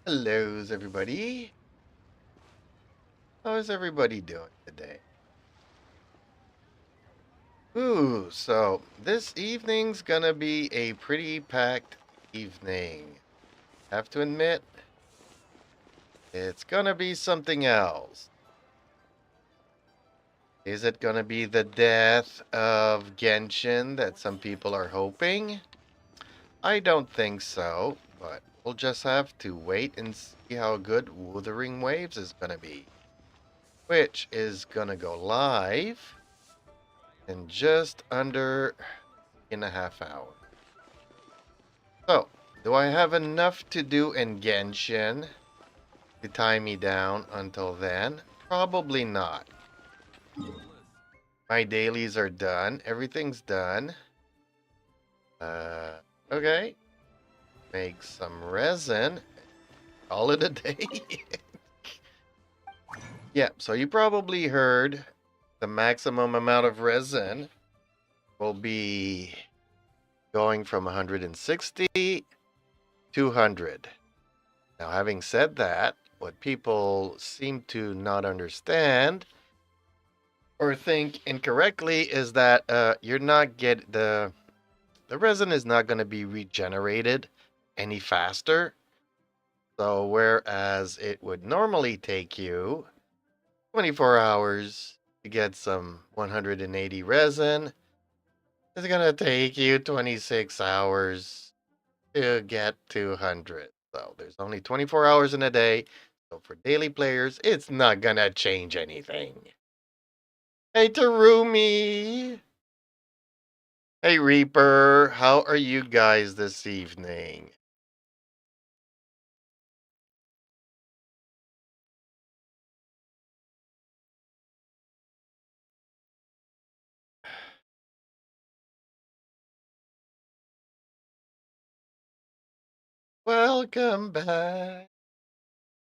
Hello, everybody. How is everybody doing today? Ooh, so this evening's gonna be a pretty packed evening. Have to admit, it's gonna be something else. Is it gonna be the death of Genshin that some people are hoping? I don't think so, but we'll just have to wait and see how good Wuthering Waves is gonna be, which is gonna go live in just under in a half hour. So, do I have enough to do in Genshin to tie me down until then? Probably not. My dailies are done. Everything's done. Okay. Make some resin. Call it a day. Yeah, so you probably heard the maximum amount of resin will be going from 160 to 100. Now, having said that, what people seem to not understand or think incorrectly is that you're not get the resin is not going to be regenerated any faster. So whereas it would normally take you 24 hours to get some 180 resin, it's going to take you 26 hours to get 200. So there's only 24 hours in a day. So for daily players, it's not gonna change anything. Hey Terumi! Hey Reaper, how are you guys this evening? Welcome back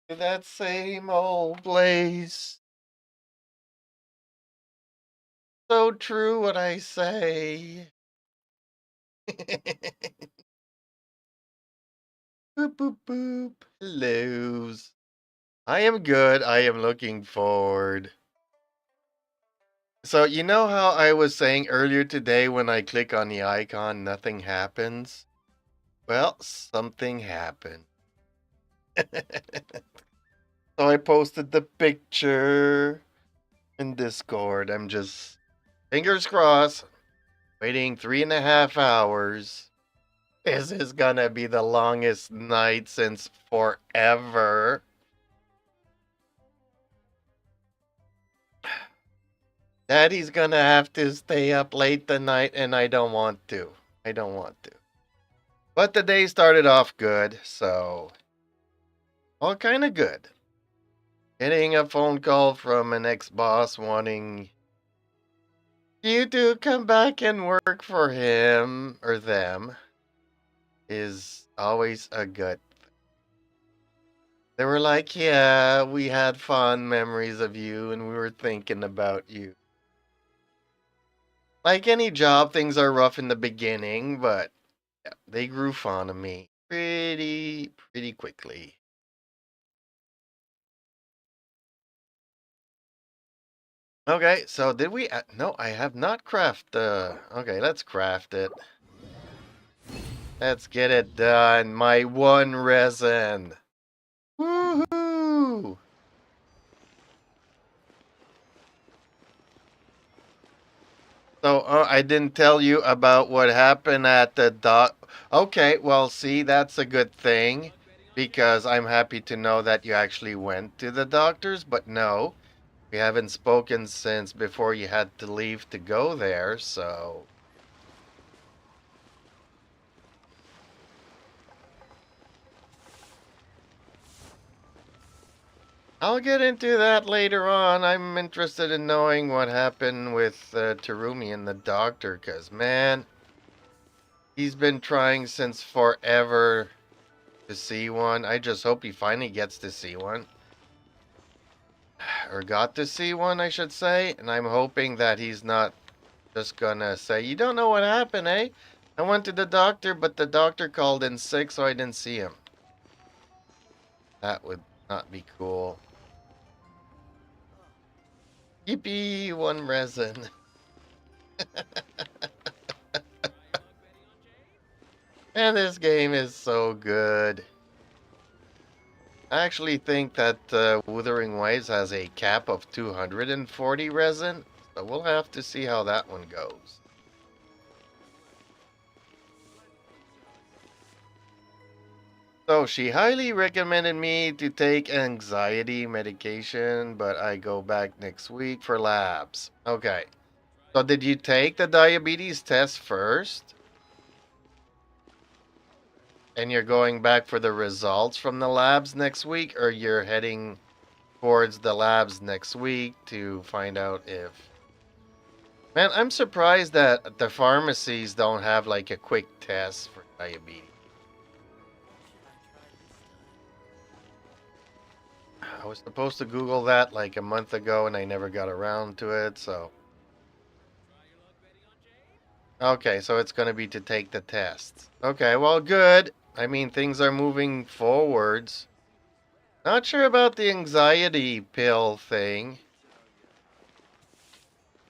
to that same old place. So true what I say. Boop boop boop. Hellos. I am good. I am looking forward. So, you know how I was saying earlier today when I click on the icon, nothing happens? Well, something happened. So I posted the picture in Discord. I'm just, fingers crossed, waiting 3.5 hours. This is gonna be the longest night since forever. Daddy's gonna have to stay up late tonight, and I don't want to. I don't want to. But the day started off good, so all kind of good. Getting a phone call from an ex-boss wanting you to come back and work for him or them is always a good. They were like, yeah, we had fond memories of you and we were thinking about you. Like any job, things are rough in the beginning, but yeah, they grew fond of me pretty quickly. Okay, so did we? No, I have not craft. Okay, let's craft it. Let's get it done. My one resin. Woohoo! So I didn't tell you about what happened at the doc. Okay, well, see, that's a good thing because I'm happy to know that you actually went to the doctors. But no, we haven't spoken since before you had to leave to go there. So I'll get into that later on. I'm interested in knowing what happened with Terumi and the doctor, because, man, he's been trying since forever to see one. I just hope he finally gets to see one. Or got to see one, I should say. And I'm hoping that he's not just gonna say, you don't know what happened, eh? I went to the doctor, but the doctor called in sick, so I didn't see him. That would not be cool. Yippee, one resin. And this game is so good. I actually think that Wuthering Waves has a cap of 240 resin, so we'll have to see how that one goes. So she highly recommended me to take anxiety medication, but I go back next week for labs. Okay. So did you take the diabetes test first? And you're going back for the results from the labs next week, or you're heading towards the labs next week to find out if... Man, I'm surprised that the pharmacies don't have like a quick test for diabetes. I was supposed to Google that like a month ago and I never got around to it, so... Okay, so it's going to be to take the tests. Okay, well, good. I mean, things are moving forwards. Not sure about the anxiety pill thing.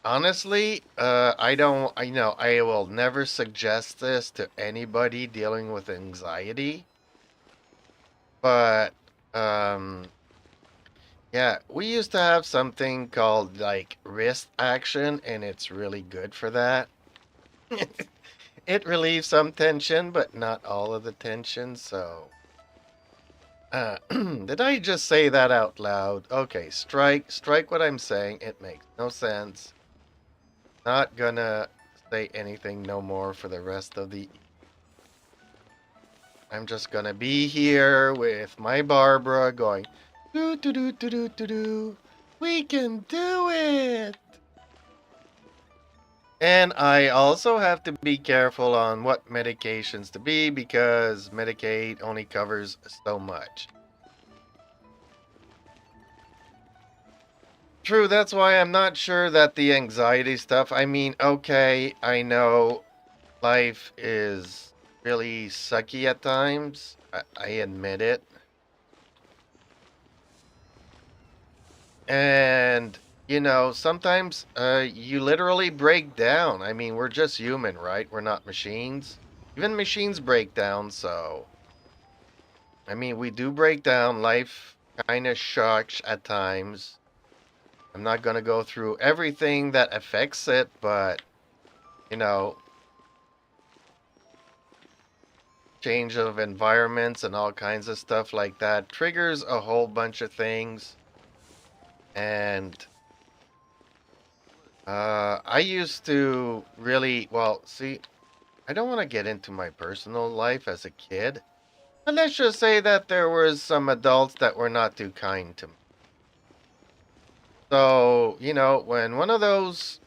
Honestly, I will never suggest this to anybody dealing with anxiety. But, yeah, we used to have something called like wrist action, and it's really good for that. It relieves some tension, but not all of the tension, so... did I just say that out loud? Okay, strike what I'm saying. It makes no sense. Not gonna say anything no more for the rest of the... I'm just gonna be here with my Barbara going, do do do do do do do. We can do it! And I also have to be careful on what medications to be because Medicaid only covers so much. True, that's why I'm not sure that the anxiety stuff, I mean, okay, I know life is really sucky at times. I admit it. And, sometimes you literally break down. I mean, we're just human, right? We're not machines. Even machines break down, so... I mean, we do break down. Life kind of shocks at times. I'm not going to go through everything that affects it, but, change of environments and all kinds of stuff like that triggers a whole bunch of things. And I used to really, well, see, I don't want to get into my personal life as a kid, but let's just say that there was some adults that were not too kind to me. So, when one of those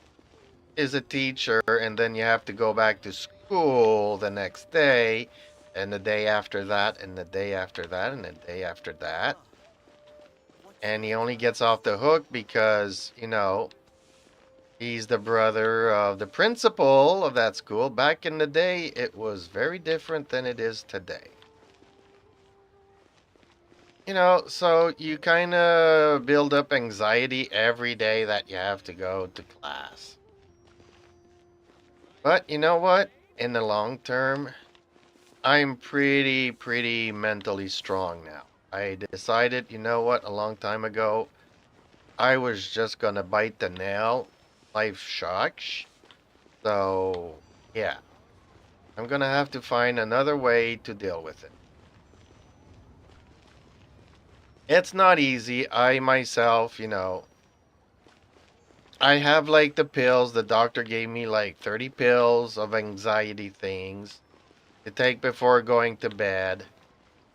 is a teacher and then you have to go back to school the next day, and the day after that, and the day after that, and the day after that, and he only gets off the hook because, he's the brother of the principal of that school. Back in the day, it was very different than it is today. So you kind of build up anxiety every day that you have to go to class. But you know what? In the long term, I'm pretty mentally strong now. I decided, you know what, a long time ago, I was just gonna bite the nail. Life shocks. So, yeah. I'm gonna have to find another way to deal with it. It's not easy. I myself, I have like the pills. The doctor gave me like 30 pills of anxiety things to take before going to bed.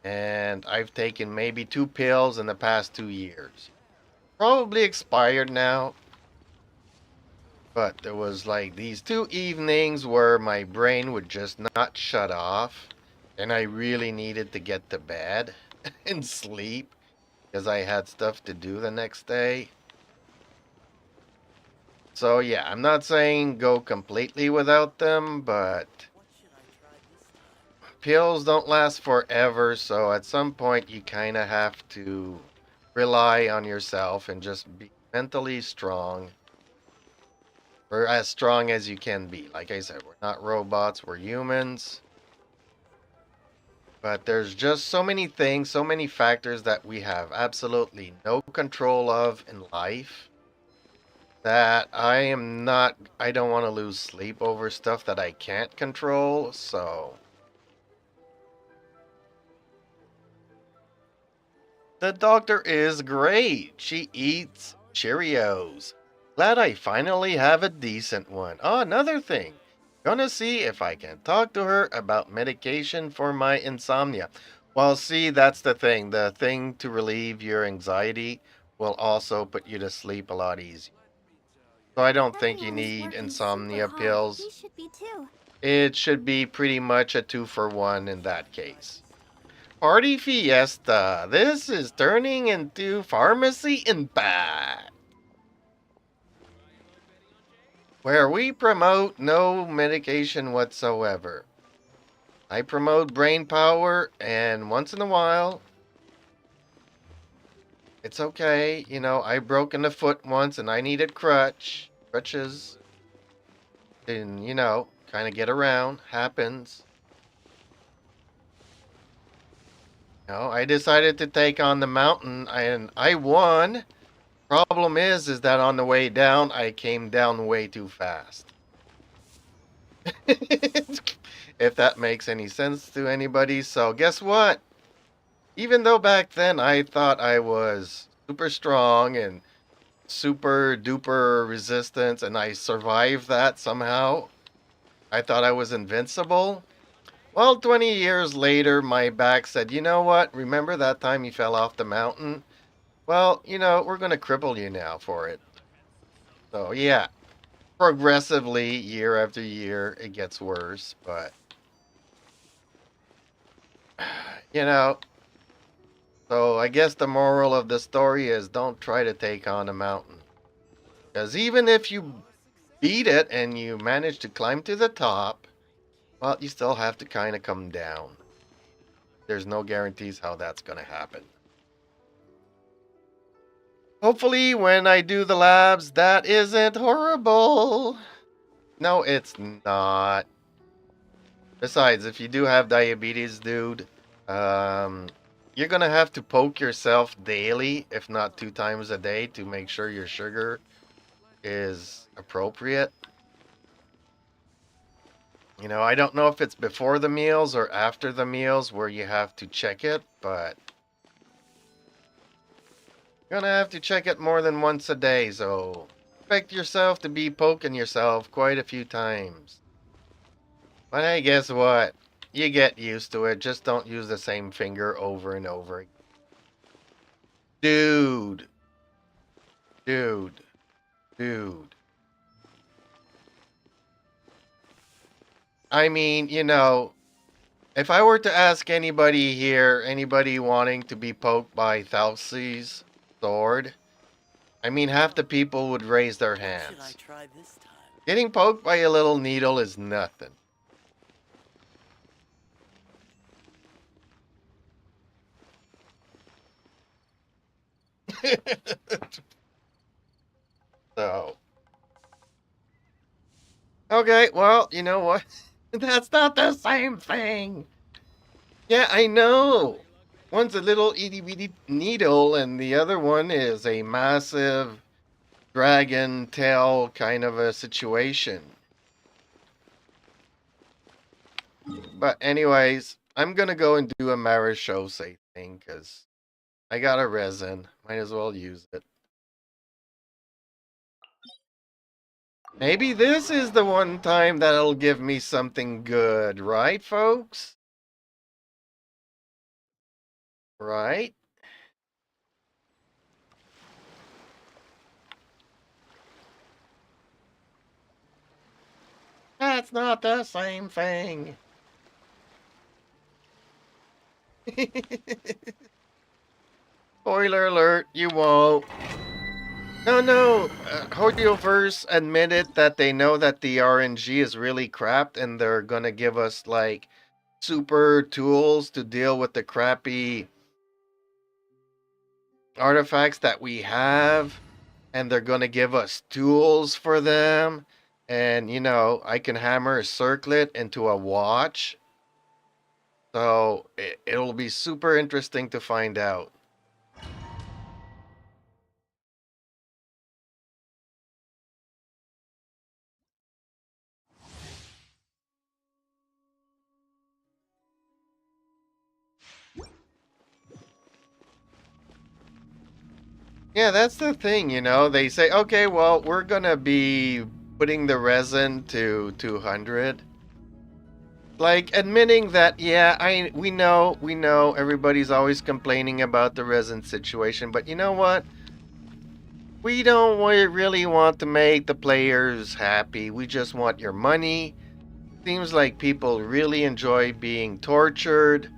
And I've taken maybe 2 pills in the past 2 years. Probably expired now. But there was like these 2 evenings where my brain would just not shut off. And I really needed to get to bed and sleep because I had stuff to do the next day. So yeah, I'm not saying go completely without them, but pills don't last forever, so at some point you kind of have to rely on yourself and just be mentally strong, or as strong as you can be. Like I said, we're not robots, we're humans. But there's just so many things, so many factors that we have absolutely no control of in life that I don't want to lose sleep over stuff that I can't control, so. The doctor is great. She eats Cheerios. Glad I finally have a decent one. Oh, another thing. Gonna see if I can talk to her about medication for my insomnia. Well, see, that's the thing. The thing to relieve your anxiety will also put you to sleep a lot easier. So I don't think you need insomnia pills. He should be too. It should be pretty much a 2-for-1 in that case. Party Fiesta. This is turning into Pharmacy Impact, where we promote no medication whatsoever. I promote brain power, and once in a while, it's okay. You know, I broken a foot once and I needed crutches, and, you know, kind of get around. Happens. You know, I decided to take on the mountain, and I won. Problem is that on the way down, I came down way too fast. If that makes any sense to anybody. So guess what? Even though back then I thought I was super strong and super duper resistance and I survived that somehow, I thought I was invincible. Well, 20 years later, my back said, you know what? Remember that time you fell off the mountain? Well, you know, we're going to cripple you now for it. So, yeah, progressively, year after year, it gets worse. But, you know, so I guess the moral of the story is don't try to take on a mountain. Because even if you beat it and you manage to climb to the top, well, you still have to kind of come down. There's no guarantees how that's going to happen. Hopefully, when I do the labs, that isn't horrible. No, it's not. Besides, if you do have diabetes, dude, you're going to have to poke yourself daily, if not 2 times a day, to make sure your sugar is appropriate. You know, I don't know if it's before the meals or after the meals where you have to check it, but you're gonna have to check it more than once a day, so expect yourself to be poking yourself quite a few times. But hey, guess what? You get used to it. Just don't use the same finger over and over. Dude. Dude. Dude. I mean, you know, if I were to ask anybody here, anybody wanting to be poked by Thalsi's sword, I mean, half the people would raise their hands. Should I try this time? Getting poked by a little needle is nothing. So. Okay, well, you know what? That's not the same thing. Yeah, I know. One's a little itty bitty needle, and the other one is a massive dragon tail kind of a situation. But, anyways, I'm gonna go and do a Marishose thing because I got a resin. Might as well use it. Maybe this is the one time that'll give me something good, right, folks? Right? That's not the same thing. Spoiler alert, you won't. No. Hordeoverse admitted that they know that the RNG is really crapped and they're gonna give us, like, super tools to deal with the crappy artifacts that we have, and they're going to give us tools for them. And, I can hammer a circlet into a watch. So it'll be super interesting to find out. Yeah, that's the thing, They say, okay, well, we're going to be putting the resin to 200. Like admitting that, yeah, we know everybody's always complaining about the resin situation, but you know what? We don't really want to make the players happy. We just want your money. Seems like people really enjoy being tortured,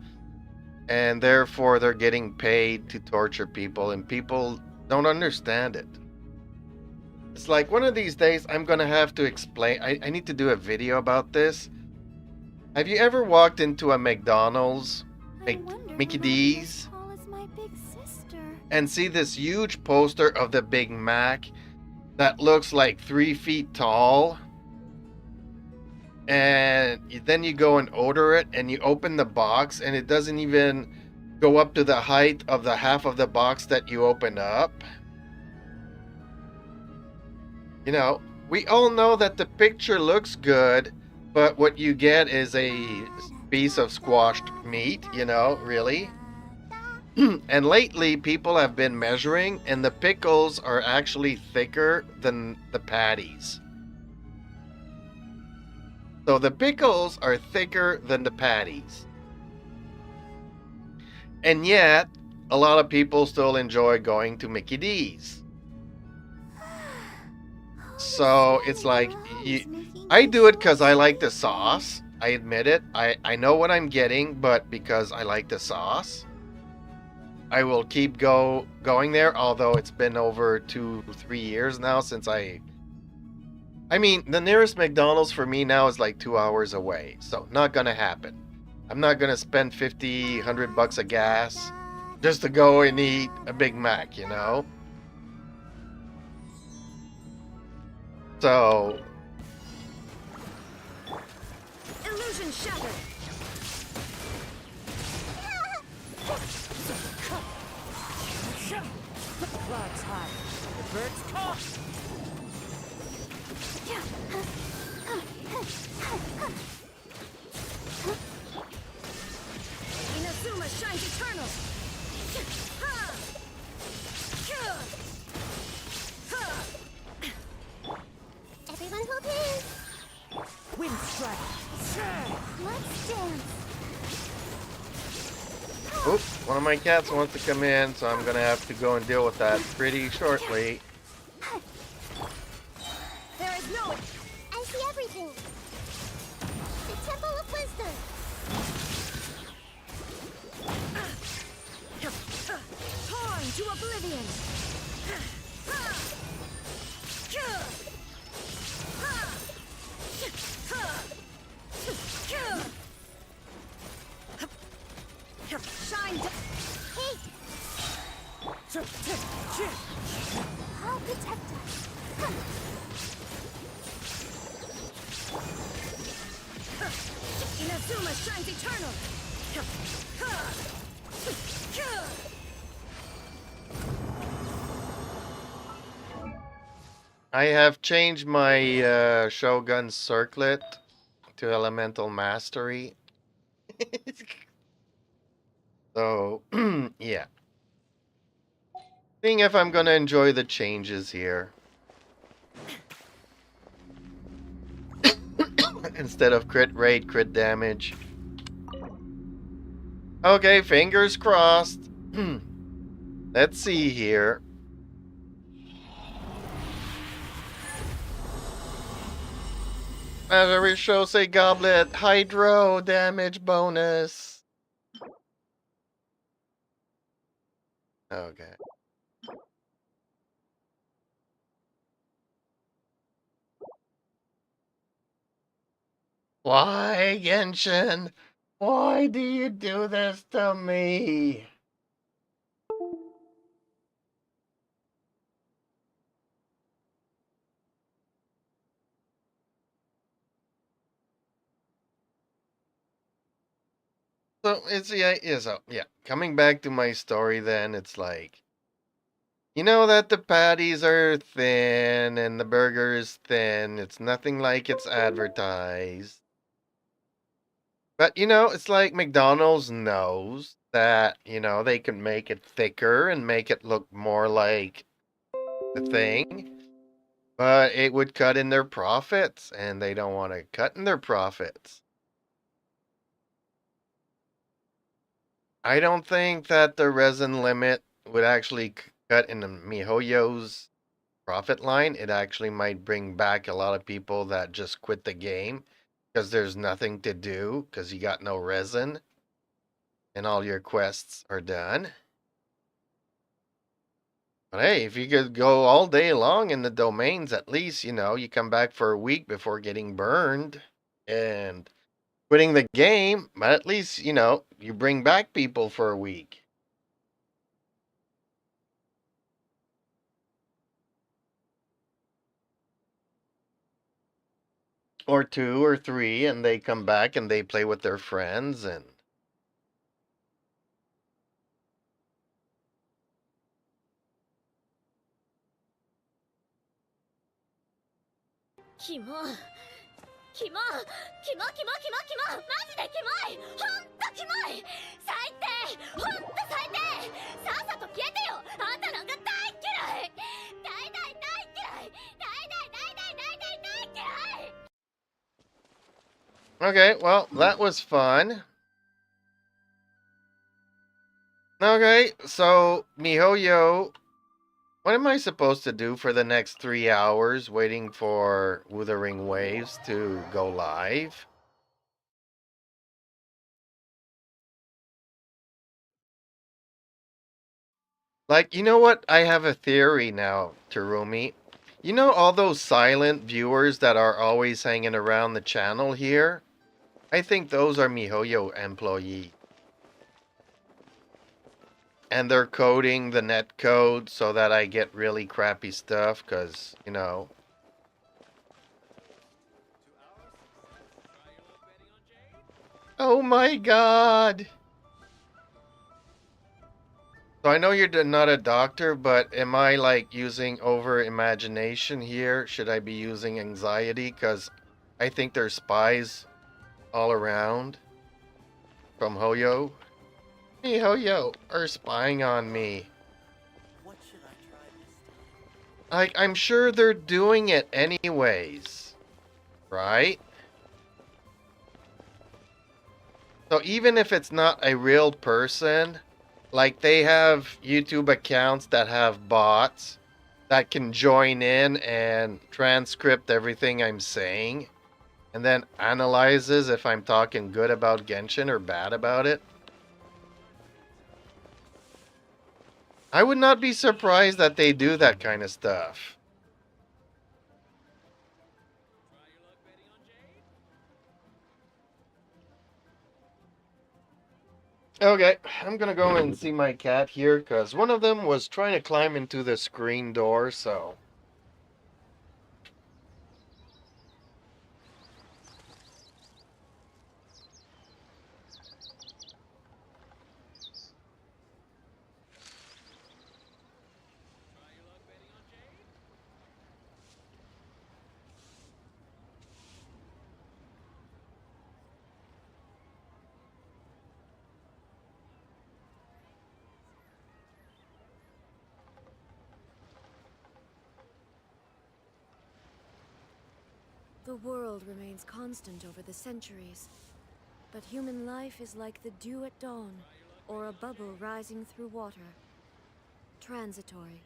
and therefore they're getting paid to torture people, and people don't understand it. It's like one of these days I'm gonna have to explain. I need to do a video about this. Have you ever walked into a McDonald's, Mickey D's, and see this huge poster of the Big Mac that looks like 3 feet tall? And then you go and order it, and you open the box, and it doesn't even go up to the height of the half of the box that you open up. We all know that the picture looks good, but what you get is a piece of squashed meat, really. And lately, people have been measuring, and the pickles are actually thicker than the patties. So the pickles are thicker than the patties. And yet, a lot of people still enjoy going to Mickey D's. So it's like, I do it because I like the sauce. I admit it. I know what I'm getting, but because I like the sauce, I will keep going there, although it's been over 2-3 years now since I mean, the nearest McDonald's for me now is like 2 hours away, so not gonna happen. I'm not gonna spend 50, 100 bucks of gas just to go and eat a Big Mac, So, illusion shattered. The clouds high, the birds call. Inazuma shines eternal. Everyone hold hands. Wind strike. Let's dance. oops, one of my cats wants to come in, so I'm gonna have to go and deal with that pretty shortly. There is no... I see everything. The Temple of Wisdom. Torn to oblivion. Shine. Hey. I'll protect us. Inazuma shines eternal. I have changed my Shogun circlet to Elemental Mastery. So, yeah. Seeing if I'm gonna enjoy the changes here. Instead of crit rate, crit damage. Okay, fingers crossed. Let's see here. Every show say goblet, hydro damage bonus. Okay. Why, Genshin? Why do you do this to me? So it's yeah. Coming back to my story, then it's like, you know that the patties are thin and the burger is thin. It's nothing like it's advertised. But it's like McDonald's knows that, they can make it thicker and make it look more like the thing, but it would cut in their profits, and they don't want to cut in their profits. I don't think that the resin limit would actually cut in the MiHoYo's profit line. It actually might bring back a lot of people that just quit the game because there's nothing to do because you got no resin and all your quests are done. But hey, if you could go all day long in the domains, at least, you come back for a week before getting burned and quitting the game, but at least, you bring back people for a week. Or two or three, and they come back and they play with their friends and okay, well, that was fun. Okay, so MiHoYo, what am I supposed to do for the next 3 hours waiting for Wuthering Waves to go live? Like, you know what? I have a theory now, Terumi. You know all those silent viewers that are always hanging around the channel here? I think those are MiHoYo employees. And they're coding the net code so that I get really crappy stuff, because, Oh my god! So I know you're not a doctor, but am I like using over imagination here? Should I be using anxiety? Because I think there's spies all around from Hoyo. Hey, Hoyo are spying on me. What should I try this time? Like, I'm sure they're doing it anyways, right? So even if it's not a real person, like they have YouTube accounts that have bots that can join in and transcript everything I'm saying and then analyzes if I'm talking good about Genshin or bad about it. I would not be surprised that they do that kind of stuff. Okay, I'm gonna go and see my cat here because one of them was trying to climb into the screen door, so. The world remains constant over the centuries, but human life is like the dew at dawn, or a bubble rising through water. Transitory.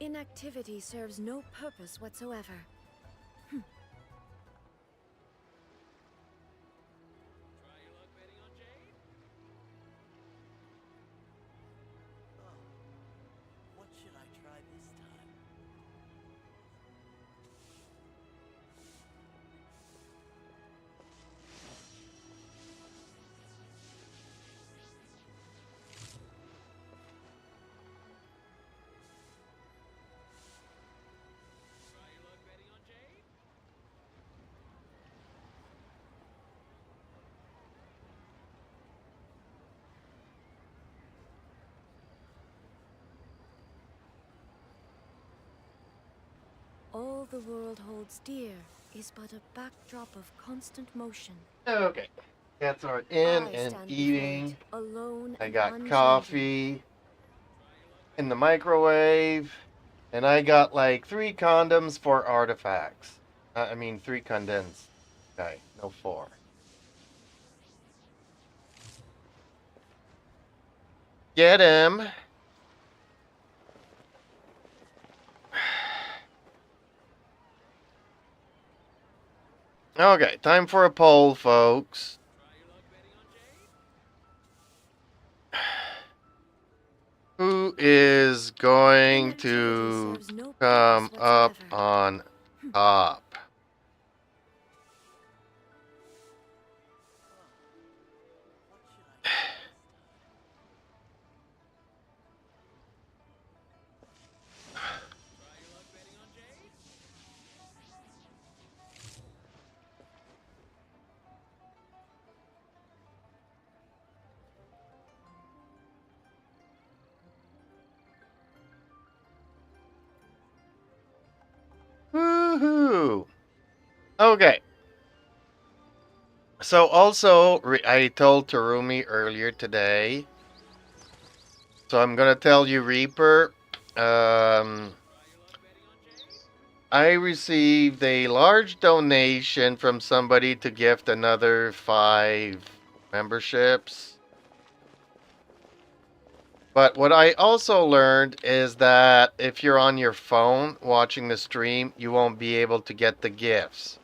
Inactivity serves no purpose whatsoever. Oh, what should I try this time? All the world holds dear is but a backdrop of constant motion. Okay. Cats are in I and stand eating. before it, alone I and got unchanging. coffee in the microwave. And I got like 3 condoms for artifacts. I mean, 3 condensed. Okay, no 4. Get him. Okay, time for a poll, folks. Who is going Inactivity to serves no come purpose up whatsoever. on top? What should I try this Woohoo! Okay. So also, I told Terumi earlier today. So I'm gonna tell you, Reaper. I received a large donation from somebody to gift another 5 memberships. But what I also learned is that if you're on your phone watching the stream, you won't be able to get the gifts.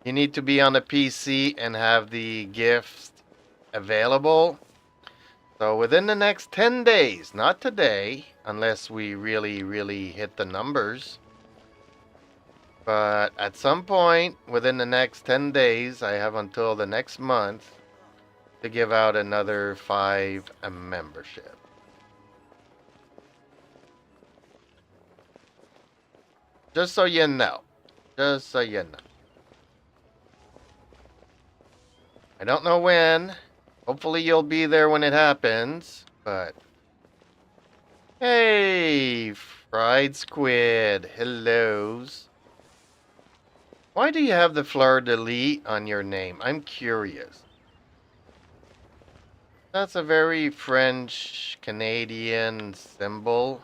You need to be on a PC and have the gifts available. So within the next 10 days, not today, unless we really hit the numbers. But at some point within the next 10 days, I have until the next month to give out another 5 membership. Just so you know. Just so you know. I don't know when. Hopefully you'll be there when it happens. But hey, fried squid. Hellos. Why do you have the fleur-de-lis on your name? I'm curious. That's a very French Canadian symbol.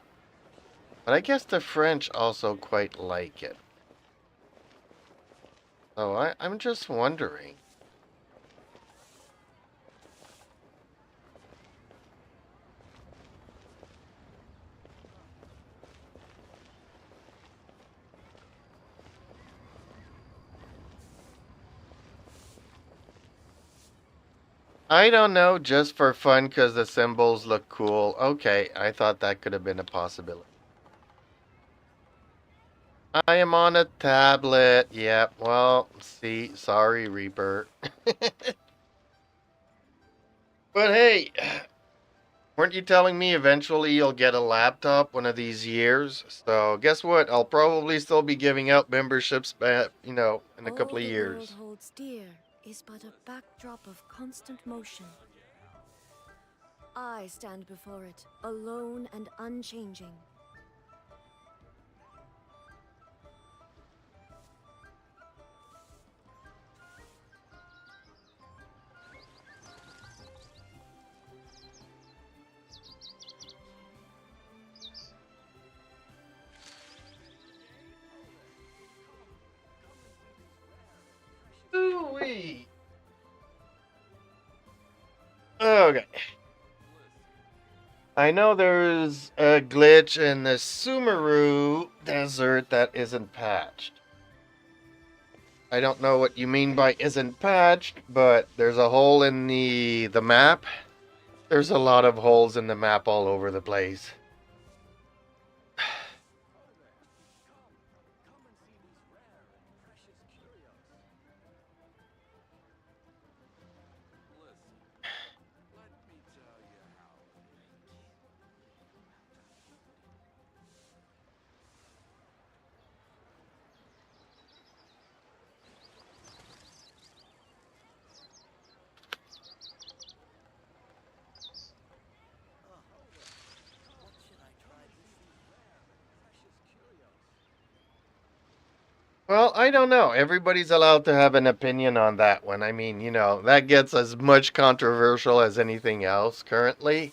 But I guess the French also quite like it. So I'm just wondering. I don't know, just for fun because the symbols look cool. Okay, I thought that could have been a possibility. I am on a tablet. Yep, well, see, sorry, Reaper. But hey, weren't you telling me eventually you'll get a laptop one of these years? So guess what? I'll probably still be giving out memberships back, in a couple of All the world years. holds dear is but a backdrop of constant motion. I stand before it, alone and unchanging. Ooh-wee. Okay. I know there's a glitch in the Sumeru desert that isn't patched. I don't know what you mean by isn't patched, but there's a hole in the map. There's a lot of holes in the map all over the place. Well, I don't know. Everybody's allowed to have an opinion on that one. I mean, that gets as much controversial as anything else currently.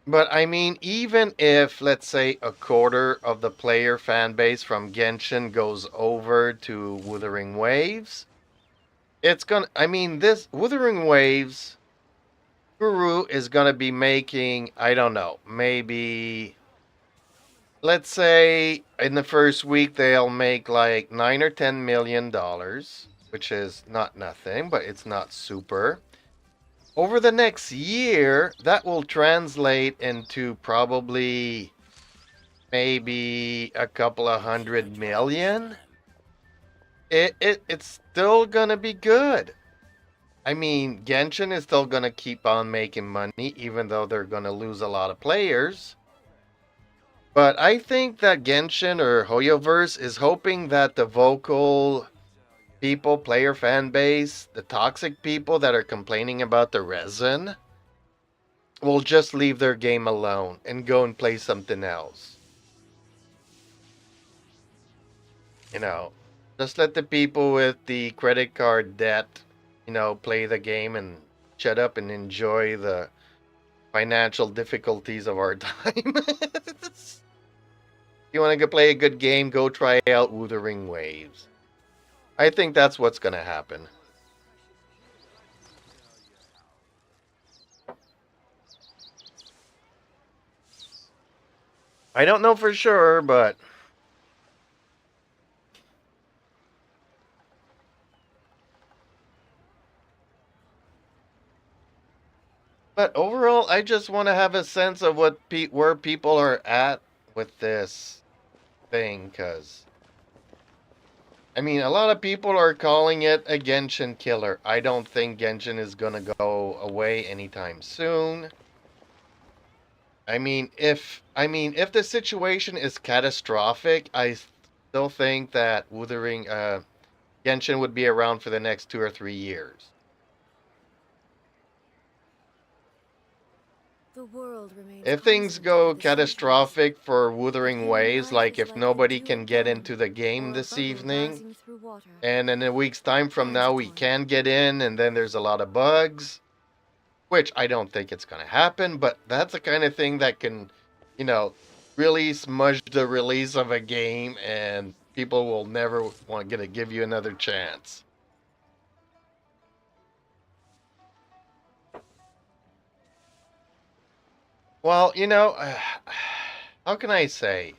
But I mean, even if, let's say, a quarter of the player fan base from Genshin goes over to Wuthering Waves, this Wuthering Waves Guru is gonna be making, I don't know, maybe, let's say in the first week they'll make like $9 or $10 million, which is not nothing, but it's not super. Over the next year, that will translate into probably maybe a couple of 100 million. It's still gonna be good. I mean, Genshin is still gonna keep on making money, even though they're gonna lose a lot of players. But I think that Genshin or Hoyoverse is hoping that the vocal people, player fan base, the toxic people that are complaining about the resin, will just leave their game alone and go and play something else. Just let the people with the credit card debt, play the game and shut up and enjoy the financial difficulties of our time. You want to go play a good game, go try out Wuthering Waves. I think that's what's going to happen. I don't know for sure, but overall, I just want to have a sense of where people are at with this thing, because I mean, a lot of people are calling it a Genshin killer. I don't think Genshin is gonna go away anytime soon. If the situation is catastrophic, I still think that Genshin would be around for the next 2 or 3 years. The world remains If things constant over go the centuries, catastrophic for but Wuthering human Waves, life like is if like the nobody dew can at get dawn, into the game or a this bubble evening, rising through water. and in a week's time from now we Transitory. can get in, and then there's a lot of bugs, which I don't think it's going to happen, but that's the kind of thing that can, you know, really smudge the release of a game, and people will never want to give you another chance. Well, how can I say?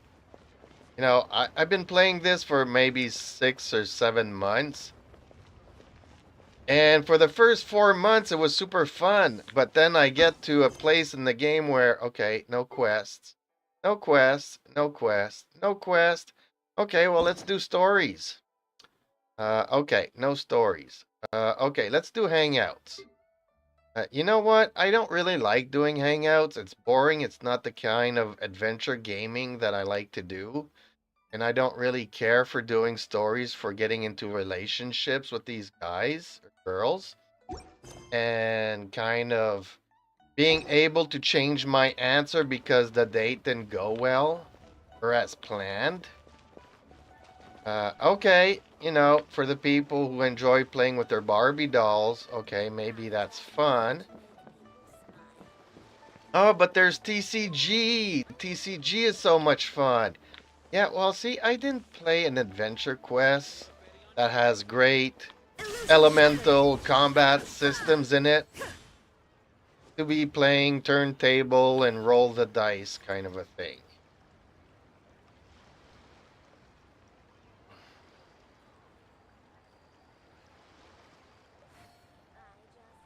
I've been playing this for maybe 6 or 7 months. And for the first 4 months, it was super fun. But then I get to a place in the game where, okay, no quests. No quests. No quests. No quest. Okay, well, let's do stories. Okay, no stories. Okay, let's do hangouts. You know what? I don't really like doing hangouts. It's boring. It's not the kind of adventure gaming that I like to do. And I don't really care for doing stories for getting into relationships with these guys or girls. And kind of being able to change my answer because the date didn't go well or as planned. Okay, for the people who enjoy playing with their Barbie dolls, okay, maybe that's fun. Oh, but there's TCG. TCG is so much fun. Yeah, well, see, I didn't play an adventure quest that has great elemental combat systems in it. To be playing turntable and roll the dice kind of a thing.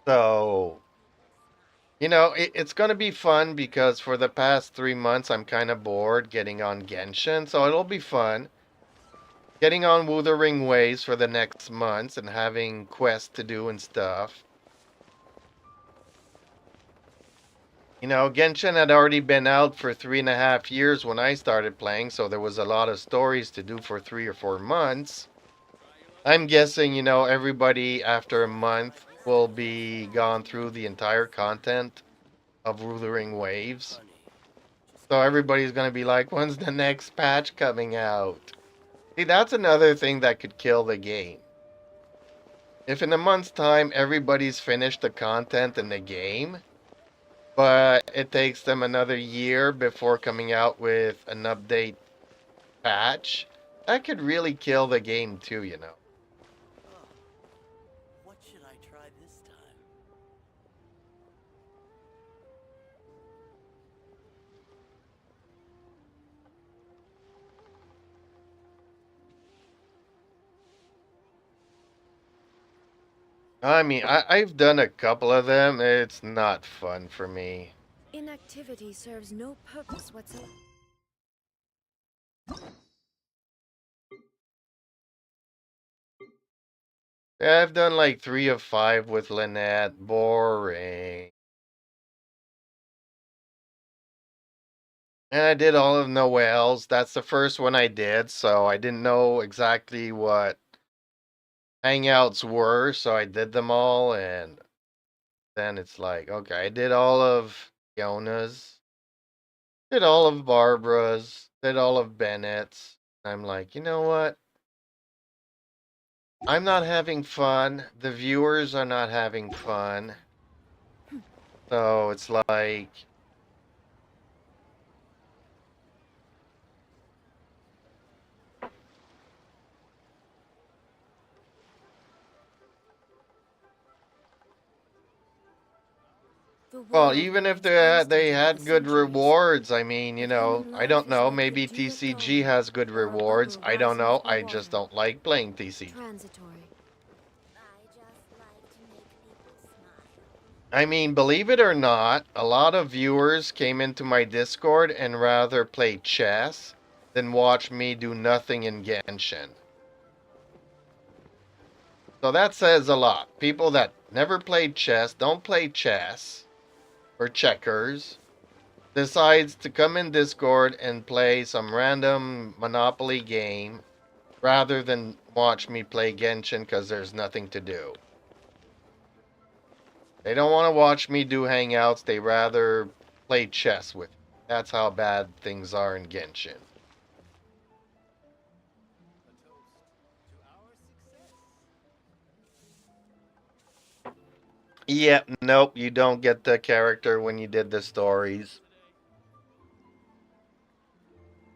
So, it's going to be fun because for the past 3 months, I'm kind of bored getting on Genshin. So it'll be fun getting on Wuthering Waves for the next months and having quests to do and stuff. Genshin had already been out for 3.5 years when I started playing, so there was a lot of stories to do for 3 or 4 months. I'm guessing, everybody after a month will be gone through the entire content of Wuthering Waves. So everybody's going to be like, when's the next patch coming out? See, that's another thing that could kill the game. If in a month's time everybody's finished the content in the game, but it takes them another year before coming out with an update patch, that could really kill the game too. Oh, what should I try this time? I mean, I've done a couple of them. It's not fun for me. Inactivity serves no purpose whatsoever. Yeah, I've done like 3 of 5 with Lynette. Boring. And I did all of Noel's. That's the first one I did, so I didn't know exactly what hangouts were, so I did them all, and then it's like, okay, I did all of Fiona's, did all of Barbara's, did all of Bennett's. I'm like, you know what? I'm not having fun. The viewers are not having fun. So it's like, The well, world even if remains they constant over had the good centuries, rewards, I mean, but human I don't life is know, like the maybe dew at TCG dawn, has good or a rewards. bubble I don't rising know. through I water. just don't like playing TCG. Transitory. I just like to make people smile. I mean, believe it or not, a lot of viewers came into my Discord and rather play chess than watch me do nothing in Genshin. So that says a lot. People that never played chess, don't play chess or checkers, decides to come in Discord and play some random Monopoly game rather than watch me play Genshin because there's nothing to do. They don't want to watch me do hangouts. They rather play chess with me. That's how bad things are in Genshin. Yep, nope, you don't get the character when you did the stories.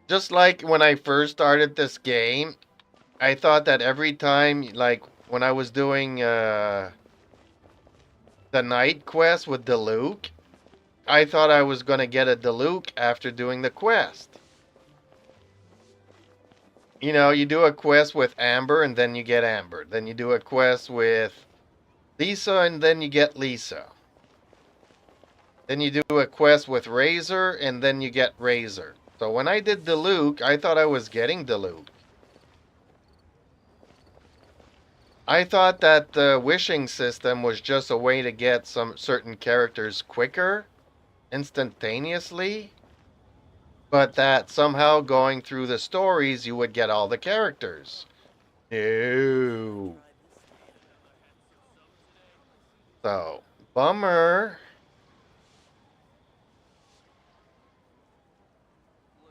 Just like when I first started this game, I thought that every time, like when I was doing the night quest with Diluc, I thought I was going to get a Diluc after doing the quest. You do a quest with Amber and then you get Amber. Then you do a quest with Lisa and then you get Lisa. Then you do a quest with Razor and then you get Razor. So when I did Diluc, I thought I was getting Diluc. I thought that the wishing system was just a way to get some certain characters quicker, instantaneously, but that somehow going through the stories you would get all the characters. No. So, bummer.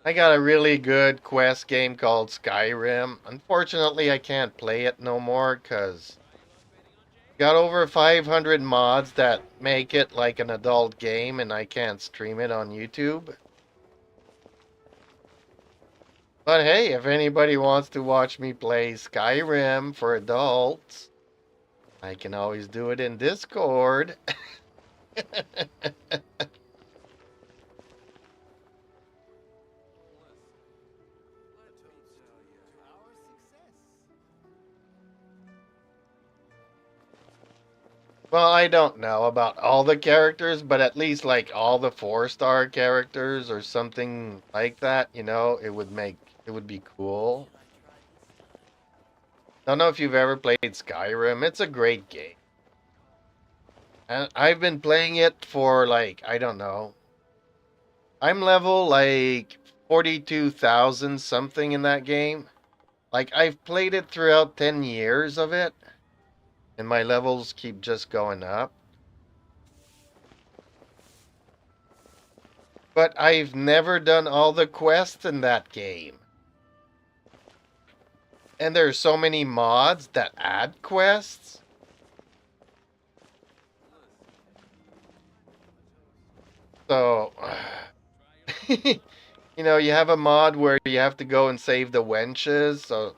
I got a really good quest game called Skyrim. Unfortunately, I can't play it no more because got over 500 mods that make it like an adult game and I can't stream it on YouTube. But hey, if anybody wants to watch me play Skyrim for adults, I can always do it in Discord. Well, I don't know about all the characters, but at least like all the 4-star characters or something like that, you know, it would be cool. Don't know if you've ever played Skyrim. It's a great game. And I've been playing it for like, I don't know. I'm level like 42,000 something in that game. Like I've played it throughout 10 years of it, and my levels keep just going up. But I've never done all the quests in that game. And there's so many mods that add quests. So, you know, you have a mod where you have to go and save the wenches. So,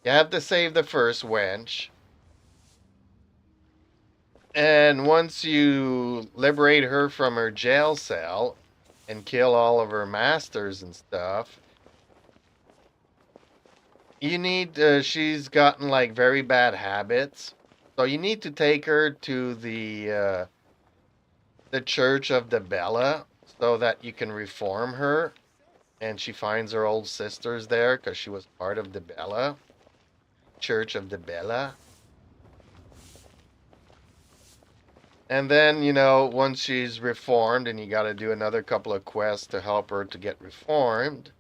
you have to save the first wench. And once you liberate her from her jail cell and kill all of her masters and stuff, you need, she's gotten like very bad habits. So you need to take her to the Church of the Bella so that you can reform her. And she finds her old sisters there because she was part of the Bella. Church of the Bella. And then, you know, once she's reformed and you got to do another couple of quests to help her to get reformed,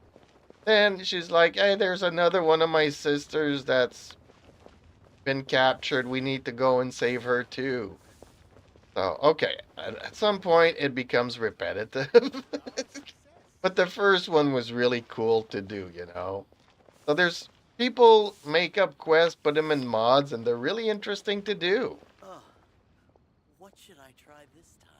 then she's like, hey, there's another one of my sisters that's been captured. We need to go and save her too. So, okay, at some point it becomes repetitive. But the first one was really cool to do, you know. So there's people make up quests, put them in mods, and they're really interesting to do. Oh, what should I try this time?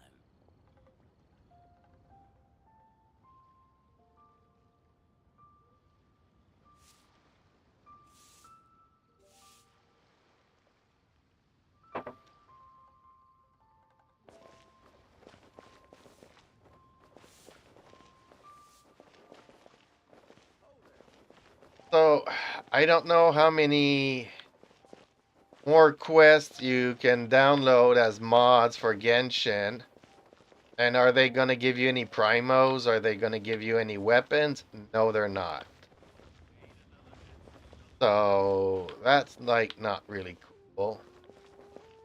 So I don't know how many more quests you can download as mods for Genshin. And are they going to give you any primos? Are they going to give you any weapons? No, they're not. So that's like not really cool.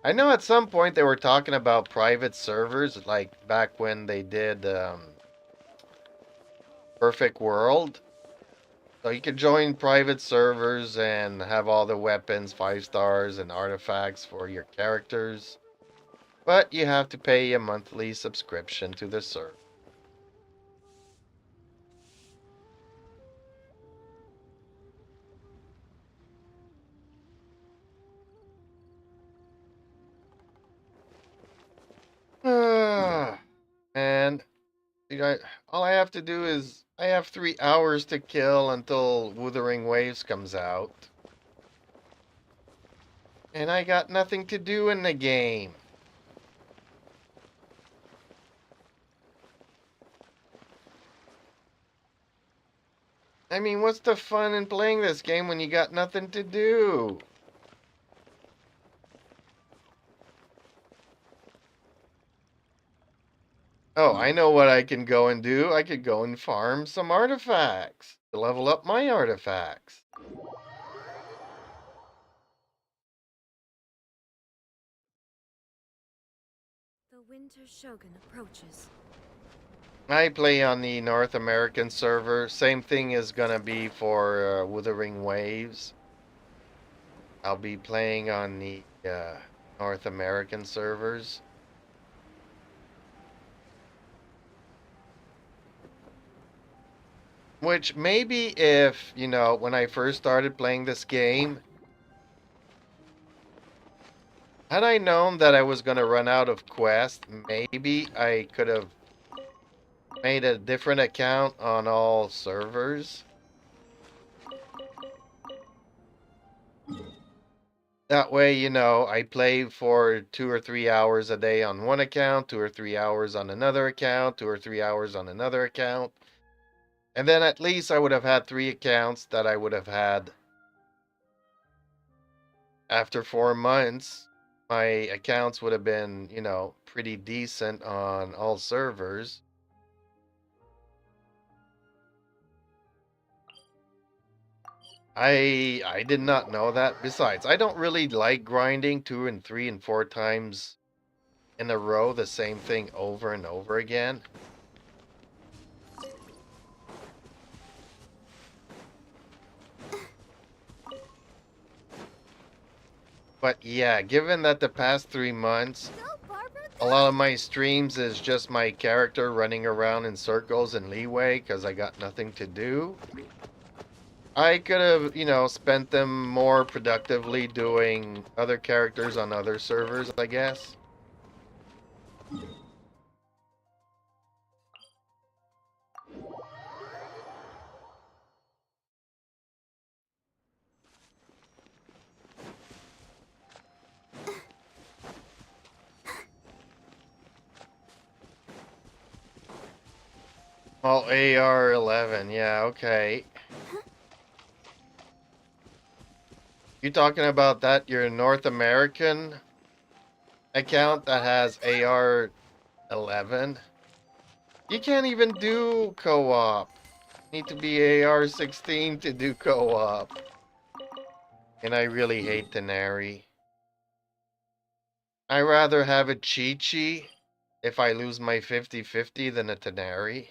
I know at some point they were talking about private servers, like back when they did Perfect World. So you could join private servers and have all the weapons, 5 stars, and artifacts for your characters. But you have to pay a monthly subscription to the server. And you know, all I have to do is I have 3 hours to kill until Wuthering Waves comes out. And I got nothing to do in the game. I mean, what's the fun in playing this game when you got nothing to do? Oh, I know what I can go and do. I could go and farm some artifacts to level up my artifacts. The Winter Shogun approaches. I play on the North American server. Same thing is gonna be for Wuthering Waves. I'll be playing on the North American servers. Which maybe if, you know, when I first started playing this game, had I known that I was going to run out of quests, maybe I could have made a different account on all servers. That way, you know, I play for 2 or 3 hours a day on one account, 2 or 3 hours on another account, 2 or 3 hours on another account. And then at least I would have had 3 accounts that I would have had after 4 months. My accounts would have been, you know, pretty decent on all servers. I did not know that. Besides, I don't really like grinding 2 and 3 and 4 times in a row the same thing over and over again. But yeah, given that the past 3 months, Go, Barbara, a go! lot of my streams is just my character running around in circles and leeway because I got nothing to do. I could have, you know, spent them more productively doing other characters on other servers, I guess. Oh, AR-11, yeah, okay. You talking about that, your North American account that has AR-11? You can't even do co-op. Need to be AR-16 to do co-op. And I really hate Tenari. I rather have a Chi-Chi if I lose my 50-50 than a Tenari.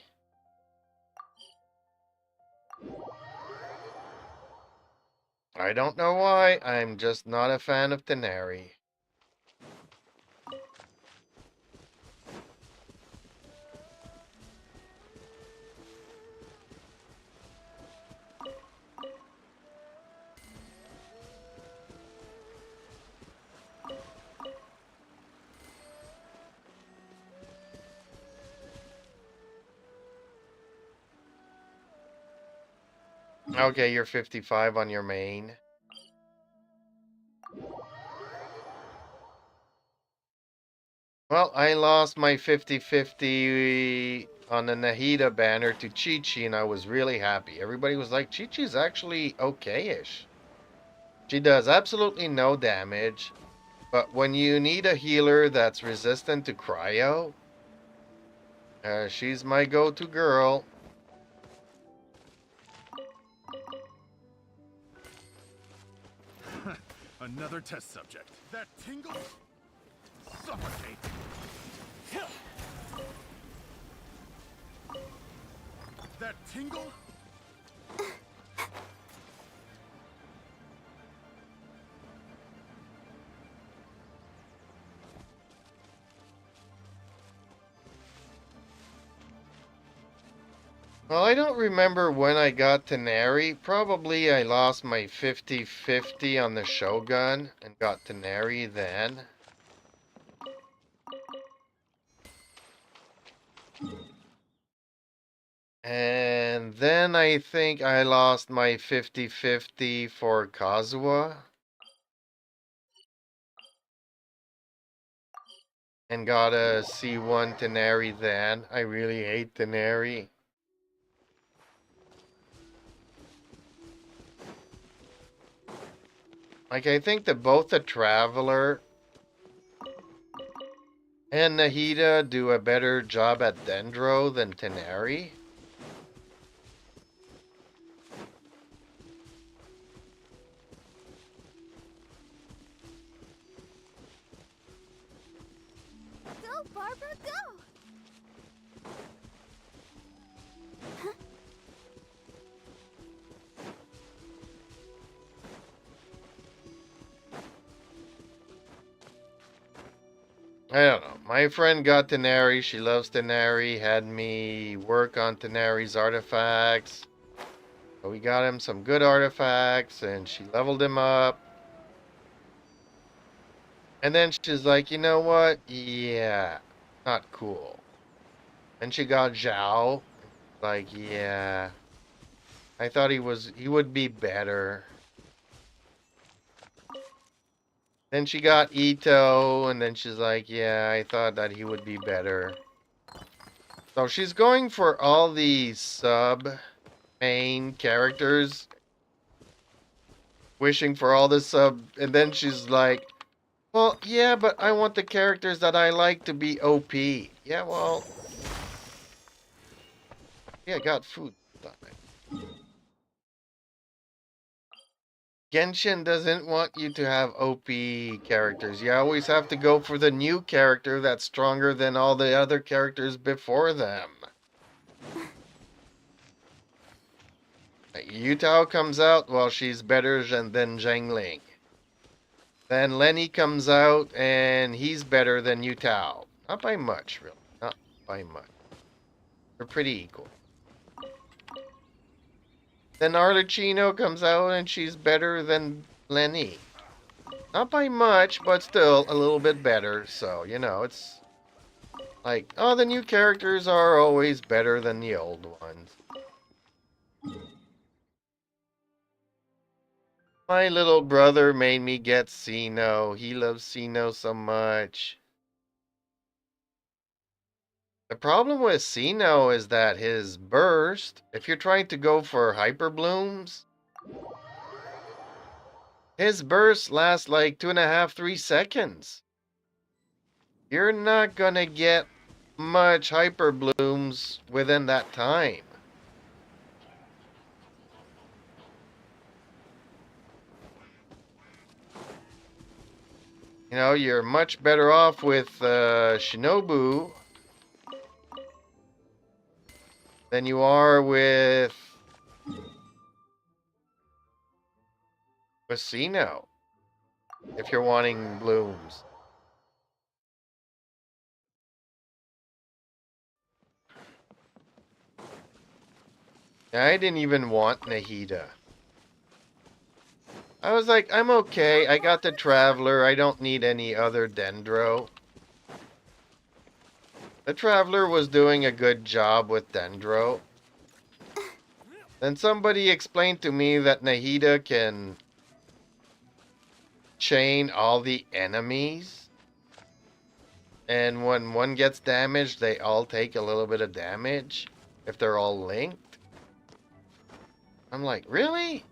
I don't know why, I'm just not a fan of Tenari. Okay, you're 55 on your main. Well, I lost my 50-50 on the Nahida banner to Chi-Chi and I was really happy. Everybody was like, Chi-Chi's actually okay-ish. She does absolutely no damage, but when you need a healer that's resistant to cryo, she's my go-to girl. Another test subject. That tingle? Suffocate! That tingle? Well, I don't remember when I got Tenari. Probably I lost my 50-50 on the Shogun and got Tenari then. And then I think I lost my 50-50 for Kazuha. And got a C1 Tenari then. I really hate Tenari. Like, I think that both the Traveler and Nahida do a better job at Dendro than Tenari. Go, Barbara, go! I don't know. My friend got Tenari. She loves Tenari. Had me work on Tenari's artifacts. So we got him some good artifacts and she leveled him up. And then she's like, you know what? Yeah, not cool. And she got Zhao. Like, yeah. I thought he would be better. Then she got Ito, and then she's like, yeah, I thought that he would be better. So she's going for all the sub-main characters, wishing for all the sub, and then she's like, well, yeah, but I want the characters that I like to be OP. Yeah, well, yeah, got food. Genshin doesn't want you to have OP characters. You always have to go for the new character that's stronger than all the other characters before them. Yutao comes out, well, she's better than Zhengling. Then Lenny comes out, and he's better than Yutao. Not by much, really. Not by much. They're pretty equal. Then Arlecchino comes out, and she's better than Lenny. Not by much, but still a little bit better. So, you know, it's like, oh, the new characters are always better than the old ones. My little brother made me get Sino. He loves Sino so much. The problem with Sino is that his burst, if you're trying to go for hyper blooms, his burst lasts like 2.5, 3 seconds. You're not gonna get much hyper blooms within that time. You know, you're much better off with Shinobu than you are with Sino, if you're wanting blooms. I didn't even want Nahida. I was like, I'm okay. I got the Traveler. I don't need any other Dendro. The Traveler was doing a good job with Dendro. Then somebody explained to me that Nahida can chain all the enemies. And when one gets damaged, they all take a little bit of damage if they're all linked. I'm like, really?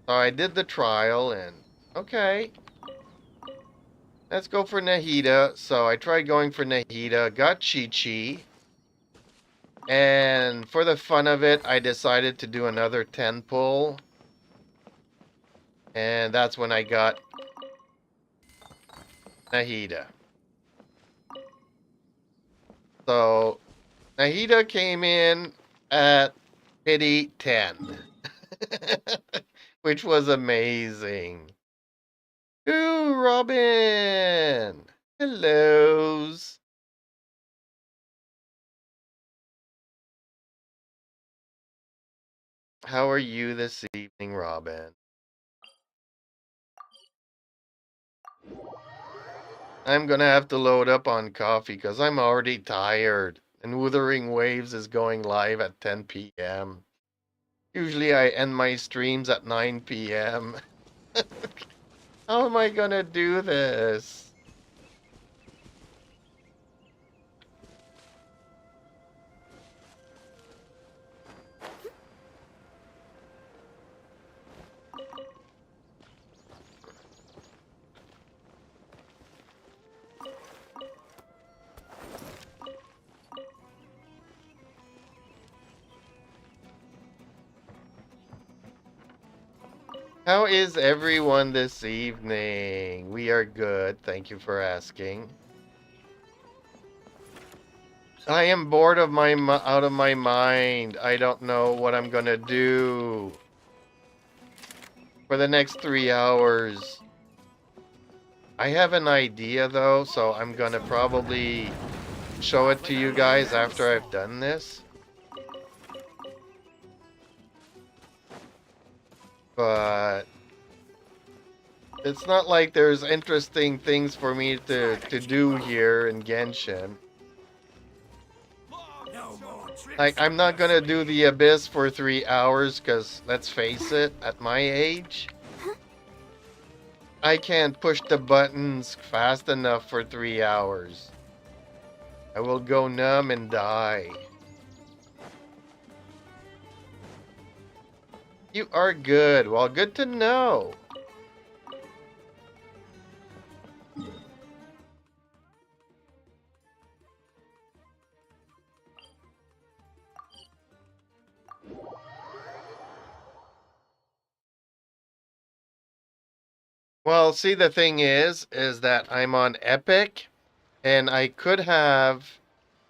So I did the trial and, okay. Let's go for Nahida. So I tried going for Nahida, got Chi-Chi. And for the fun of it, I decided to do another 10 pull. And that's when I got Nahida. So Nahida came in at pity 10. Which was amazing. Ooh, Robin! Hellos! How are you this evening, Robin? I'm gonna have to load up on coffee because I'm already tired. And Wuthering Waves is going live at 10 p.m. Usually I end my streams at 9 p.m. How am I gonna do this? How is everyone this evening? We are good. Thank you for asking. I am bored of out of my mind. I don't know what I'm gonna do for the next 3 hours. I have an idea though, so I'm gonna probably show it to you guys after I've done this. But it's not like there's interesting things for me to do here in Genshin. Like, I'm not gonna do the Abyss for 3 hours, because, let's face it, at my age, I can't push the buttons fast enough for 3 hours. I will go numb and die. You are good. Well, good to know. Well, see, the thing is that I'm on Epic, and I could have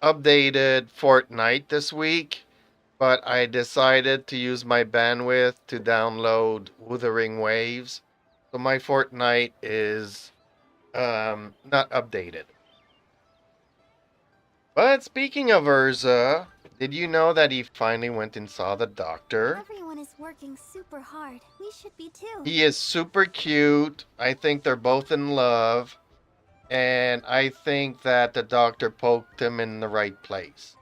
updated Fortnite this week, but I decided to use my bandwidth to download Wuthering Waves. So my Fortnite is not updated. But speaking of Urza, did you know that he finally went and saw the doctor? Everyone is working super hard. We should be too. He is super cute. I think they're both in love. And I think that the doctor poked him in the right place.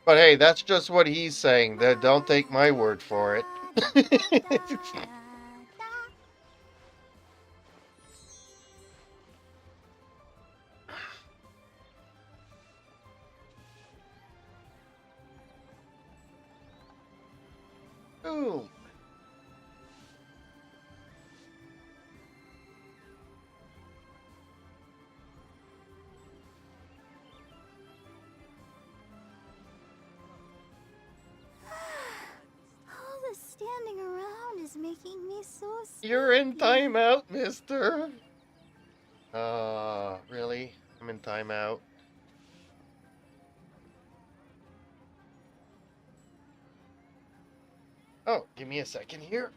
But hey, that's just what he's saying. Don't take my word for it. Boom. All the standing around is making me so sleepy. You're in timeout, mister. Really? I'm in timeout. Oh, give me a second here.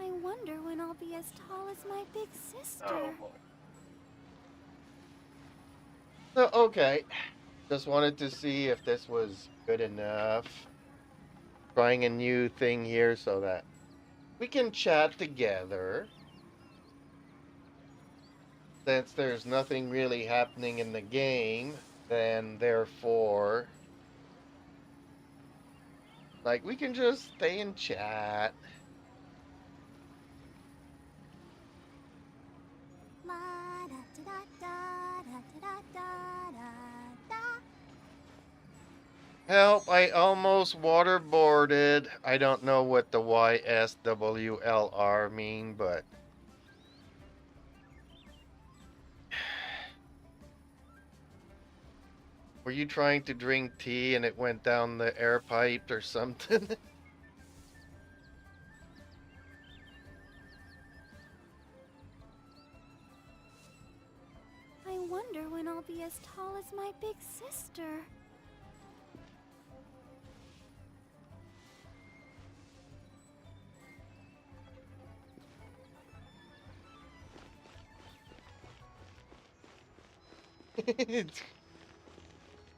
I wonder when I'll be as tall as my big sister. Oh, boy. So, okay. Just wanted to see if this was good enough. Trying a new thing here so that we can chat together. Since there's nothing really happening in the game, then therefore, like, we can just stay and chat. Help, I almost waterboarded. I don't know what the YSWLR mean, but were you trying to drink tea and it went down the air pipe or something? I wonder when I'll be as tall as my big sister.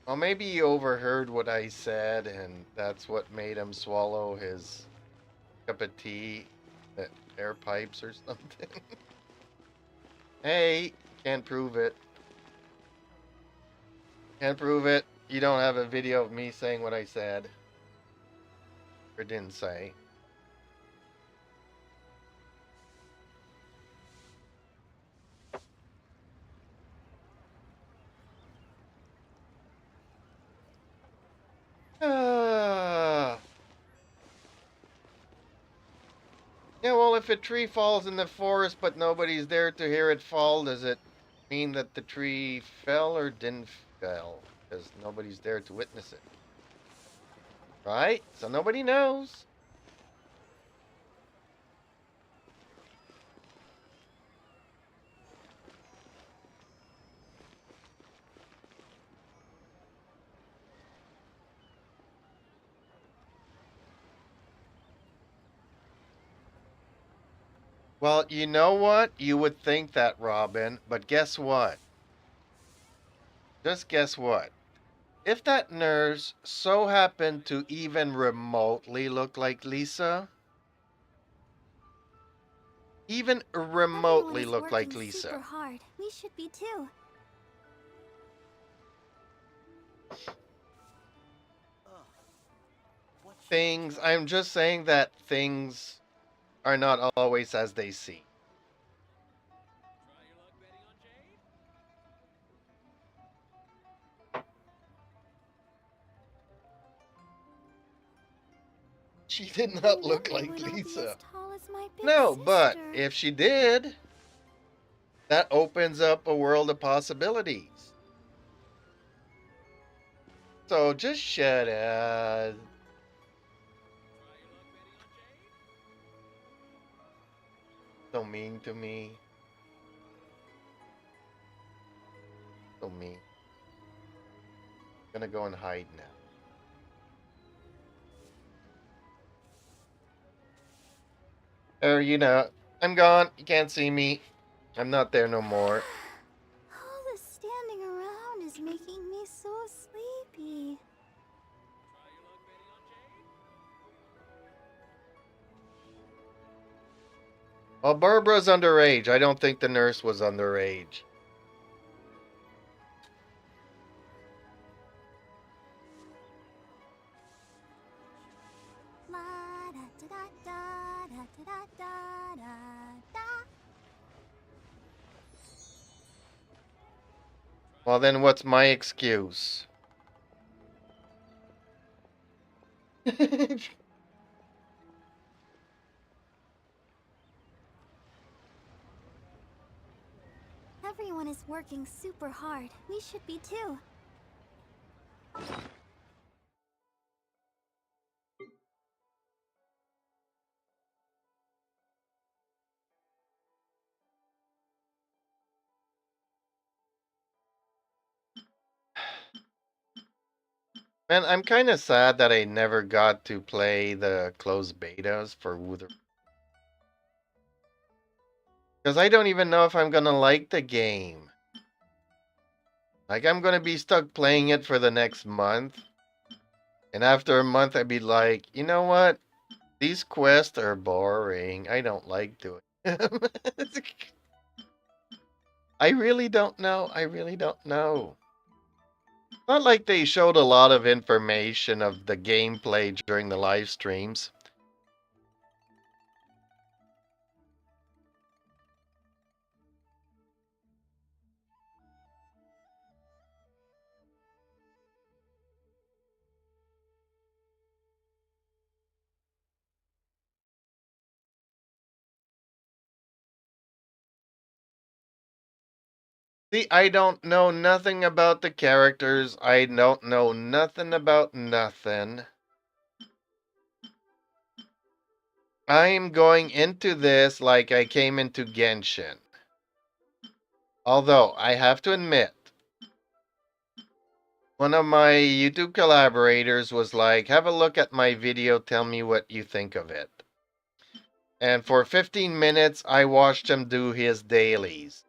Well, maybe he overheard what I said, and that's what made him swallow his cup of tea, the air pipes or something. Hey, can't prove it. Can't prove it. You don't have a video of me saying what I said. Or didn't say. Yeah, well, if a tree falls in the forest but nobody's there to hear it fall, does it mean that the tree fell or didn't fell? Because nobody's there to witness it. Right? So nobody knows. Well, you know what? You would think that, Robin, but guess what? Just guess what? If that nurse so happened to even remotely look like Lisa, even Everyone remotely is look like working super Lisa, hard. We should be too. things. I'm just saying that things are not always as they seem. She did I not look wonder like when I'll be Lisa. as tall as my big No, but sister. if she did, that opens up a world of possibilities. So just shut up. So mean to me. So mean. Gonna go and hide now. Or, I'm gone. You can't see me. I'm not there no more. All the standing around is making me so sleepy. Well, Barbara's underage. I don't think the nurse was underage. La da da da da da da da da da. Well, then what's my excuse? Everyone is working super hard. We should be too. Man, I'm kind of sad that I never got to play the closed betas for Wuthering. Because I don't even know if I'm gonna like the game. Like, I'm gonna be stuck playing it for the next month. And after a month, I'd be like, you know what? These quests are boring. I don't like doing them. I really don't know. I really don't know. Not like they showed a lot of information of the gameplay during the live streams. See, I don't know nothing about the characters. I don't know nothing about nothing. I'm going into this like I came into Genshin. Although, I have to admit, one of my YouTube collaborators was like, have a look at my video, tell me what you think of it. And for 15 minutes, I watched him do his dailies.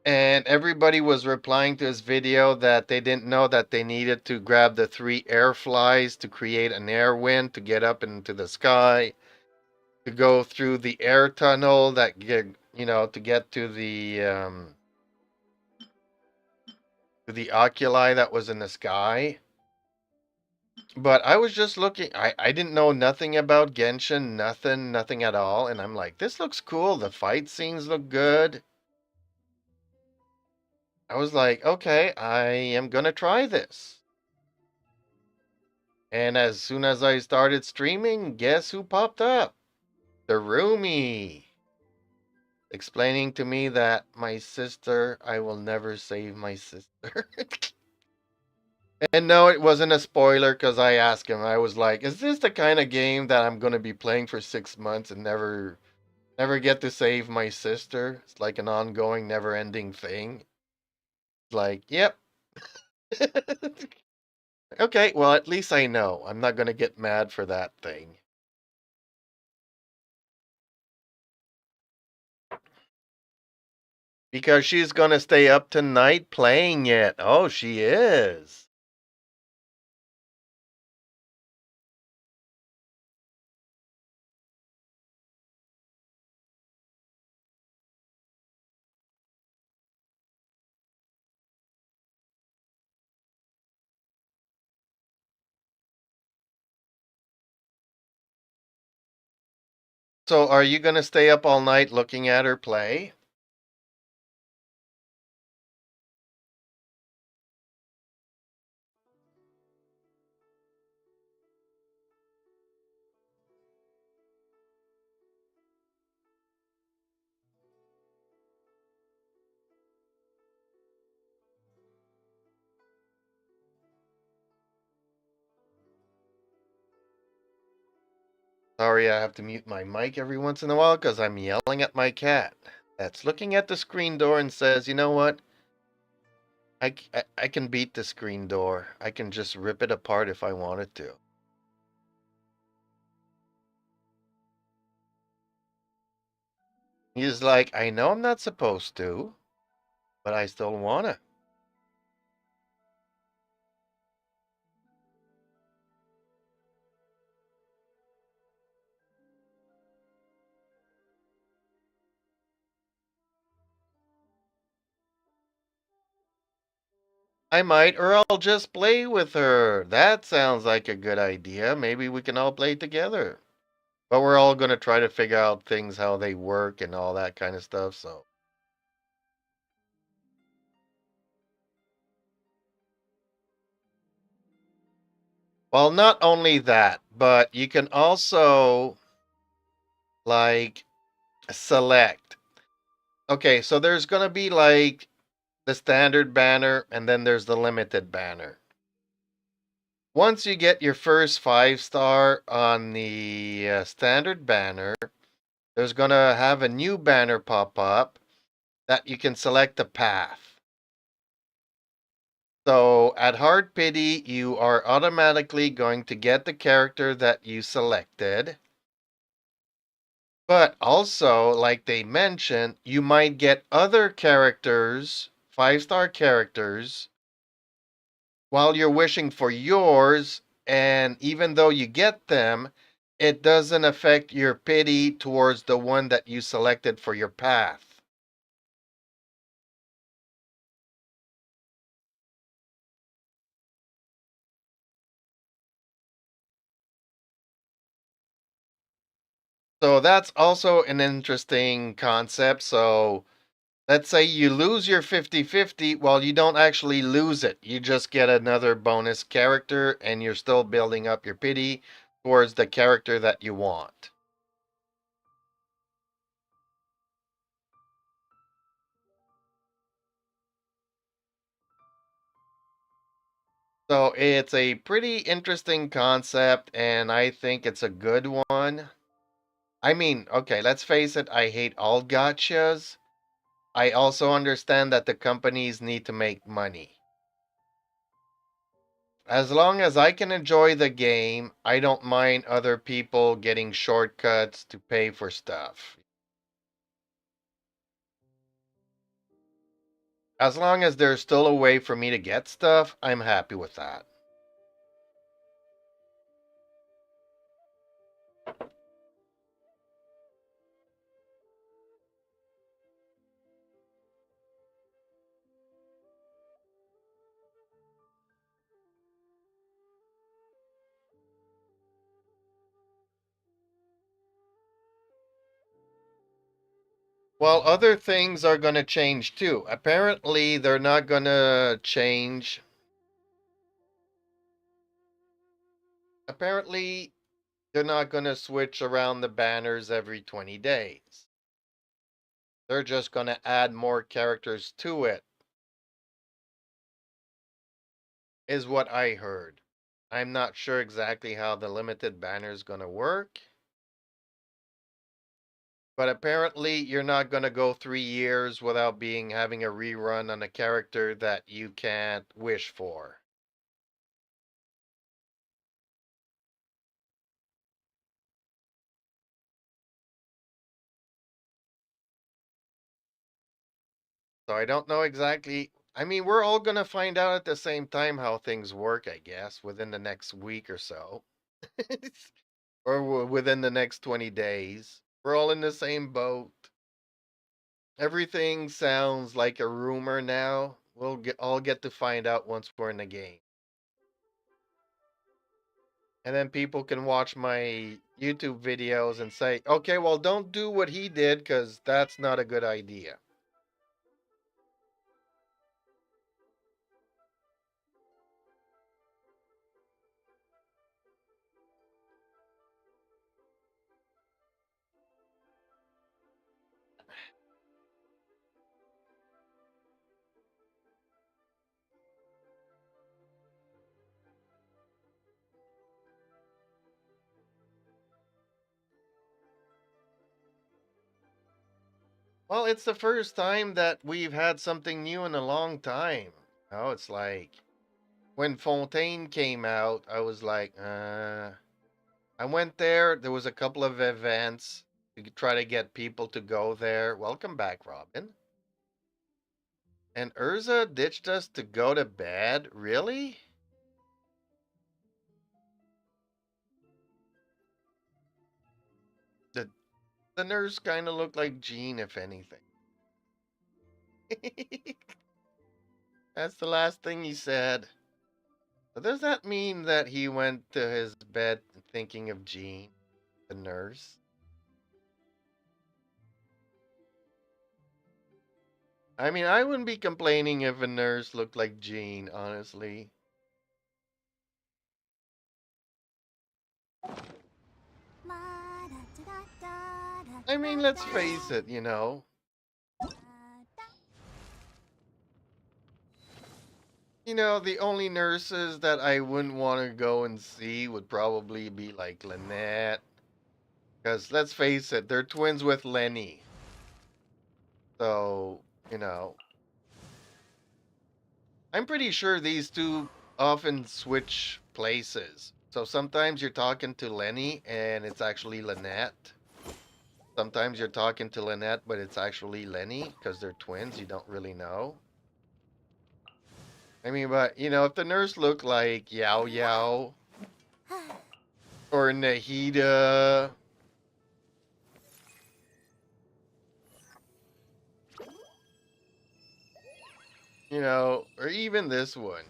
And everybody was replying to his video that they didn't know that they needed to grab the 3 air flies to create an air wind to get up into the sky, to go through the air tunnel that to get to the oculi that was in the sky. But I was just looking. I didn't know nothing about Genshin, nothing at all. And I'm like, this looks cool. The fight scenes look good. I was like, okay, I am gonna try this. And as soon as I started streaming, guess who popped up? The roomie. Explaining to me that my sister, I will never save my sister. And no, it wasn't a spoiler because I asked him. I was like, is this the kind of game that I'm gonna be playing for 6 months and never get to save my sister? It's like an ongoing, never ending thing. Like, yep. Okay, well, at least I know. I'm not gonna get mad for that thing. Because she's gonna stay up tonight playing it. Oh, she is. So, are you going to stay up all night looking at her play? Sorry, I have to mute my mic every once in a while because I'm yelling at my cat. That's looking at the screen door and says, you know what? I can beat the screen door. I can just rip it apart if I wanted to. He's like, I know I'm not supposed to, but I still wanna. I might, or I'll just play with her. That sounds like a good idea. Maybe we can all play together. But we're all gonna try to figure out things, how they work and all that kind of stuff, so. Well, not only that, but you can also, like, select. Okay, so there's gonna be, like, the standard banner, and then there's the limited banner. Once you get your first 5-star on the standard banner, there's going to have a new banner pop up that you can select a path. So at Hard Pity, you are automatically going to get the character that you selected. But also, like they mentioned, you might get other characters, 5-star characters, while you're wishing for yours, and even though you get them, it doesn't affect your pity towards the one that you selected for your path. So that's also an interesting concept. So let's say you lose your 50-50. Well, you don't actually lose it. You just get another bonus character, and you're still building up your pity towards the character that you want. So it's a pretty interesting concept, and I think it's a good one. I mean, okay, let's face it, I hate all gotchas. I also understand that the companies need to make money. As long as I can enjoy the game, I don't mind other people getting shortcuts to pay for stuff. As long as there's still a way for me to get stuff, I'm happy with that. Well, other things are going to change too. Apparently, they're not going to change. Apparently, they're not going to switch around the banners every 20 days. They're just going to add more characters to it, is what I heard. I'm not sure exactly how the limited banner is going to work, but apparently you're not going to go 3 years without having a rerun on a character that you can't wish for. So I don't know exactly. I mean, we're all going to find out at the same time how things work, I guess, within the next week or so. Or within the next 20 days. We're all in the same boat. Everything sounds like a rumor now. All get to find out once we're in the game. And then people can watch my YouTube videos and say, okay, well, don't do what he did because that's not a good idea. Well, it's the first time that we've had something new in a long time. Oh, it's like when Fontaine came out, I was like, I went there. There was a couple of events to try to get people to go there. Welcome back, Robin. And Urza ditched us to go to bed? Really? The the nurse kind of looked like Jean, if anything. That's the last thing he said. So does that mean that he went to his bed thinking of Jean, the nurse? I mean, I wouldn't be complaining if a nurse looked like Jean, honestly. I mean, let's face it, you know. You know, the only nurses that I wouldn't want to go and see would probably be like Lynette. Because let's face it, they're twins with Lenny. So, you know, I'm pretty sure these two often switch places. So sometimes you're talking to Lenny and it's actually Lynette. Sometimes you're talking to Lynette, but it's actually Lenny because they're twins. You don't really know. I mean, but, you know, if the nurse looked like Yao Yao or Nahida, you know, or even this one,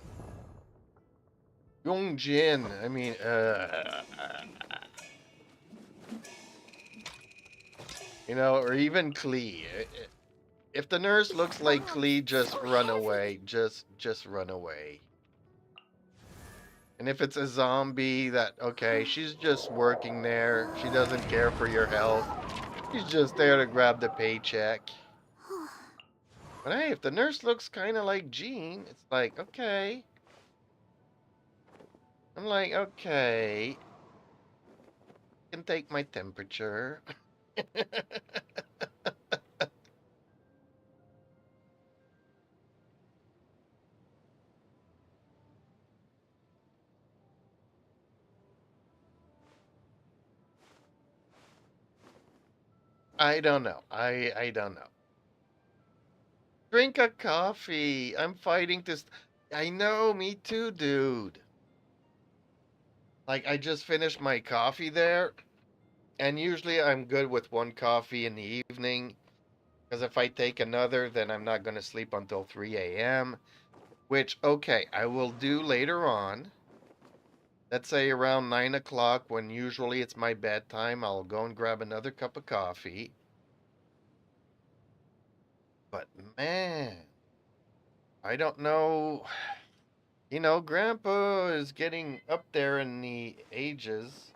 Yongjin. I mean, you know, or even Klee. If the nurse looks like Klee, just run away. Just run away. And if it's a zombie that, okay, she's just working there. She doesn't care for your health. She's just there to grab the paycheck. But hey, if the nurse looks kind of like Jean, it's like, okay. I'm like, okay. Can take my temperature. I don't know. I don't know. Drink a coffee. I'm fighting to. I know, me too, dude. Like, I just finished my coffee there, and usually I'm good with one coffee in the evening, because if I take another, then I'm not going to sleep until 3 a.m., which, okay, I will do later on. Let's say around 9 o'clock, when usually it's my bedtime, I'll go and grab another cup of coffee. But man, I don't know. You know, Grandpa is getting up there in the ages.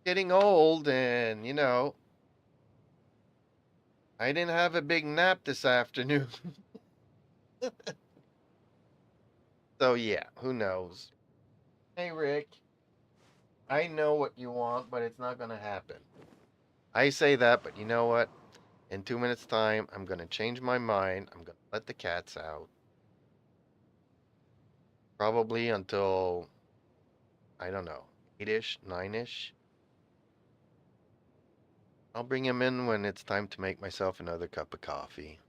Getting old, and, you know, I didn't have a big nap this afternoon. So, yeah, who knows? Hey, Rick, I know what you want, but it's not going to happen. I say that, but you know what? In 2 minutes' time, I'm going to change my mind. I'm going to let the cats out. Probably until, I don't know, 8-ish, 9-ish. I'll bring him in when it's time to make myself another cup of coffee.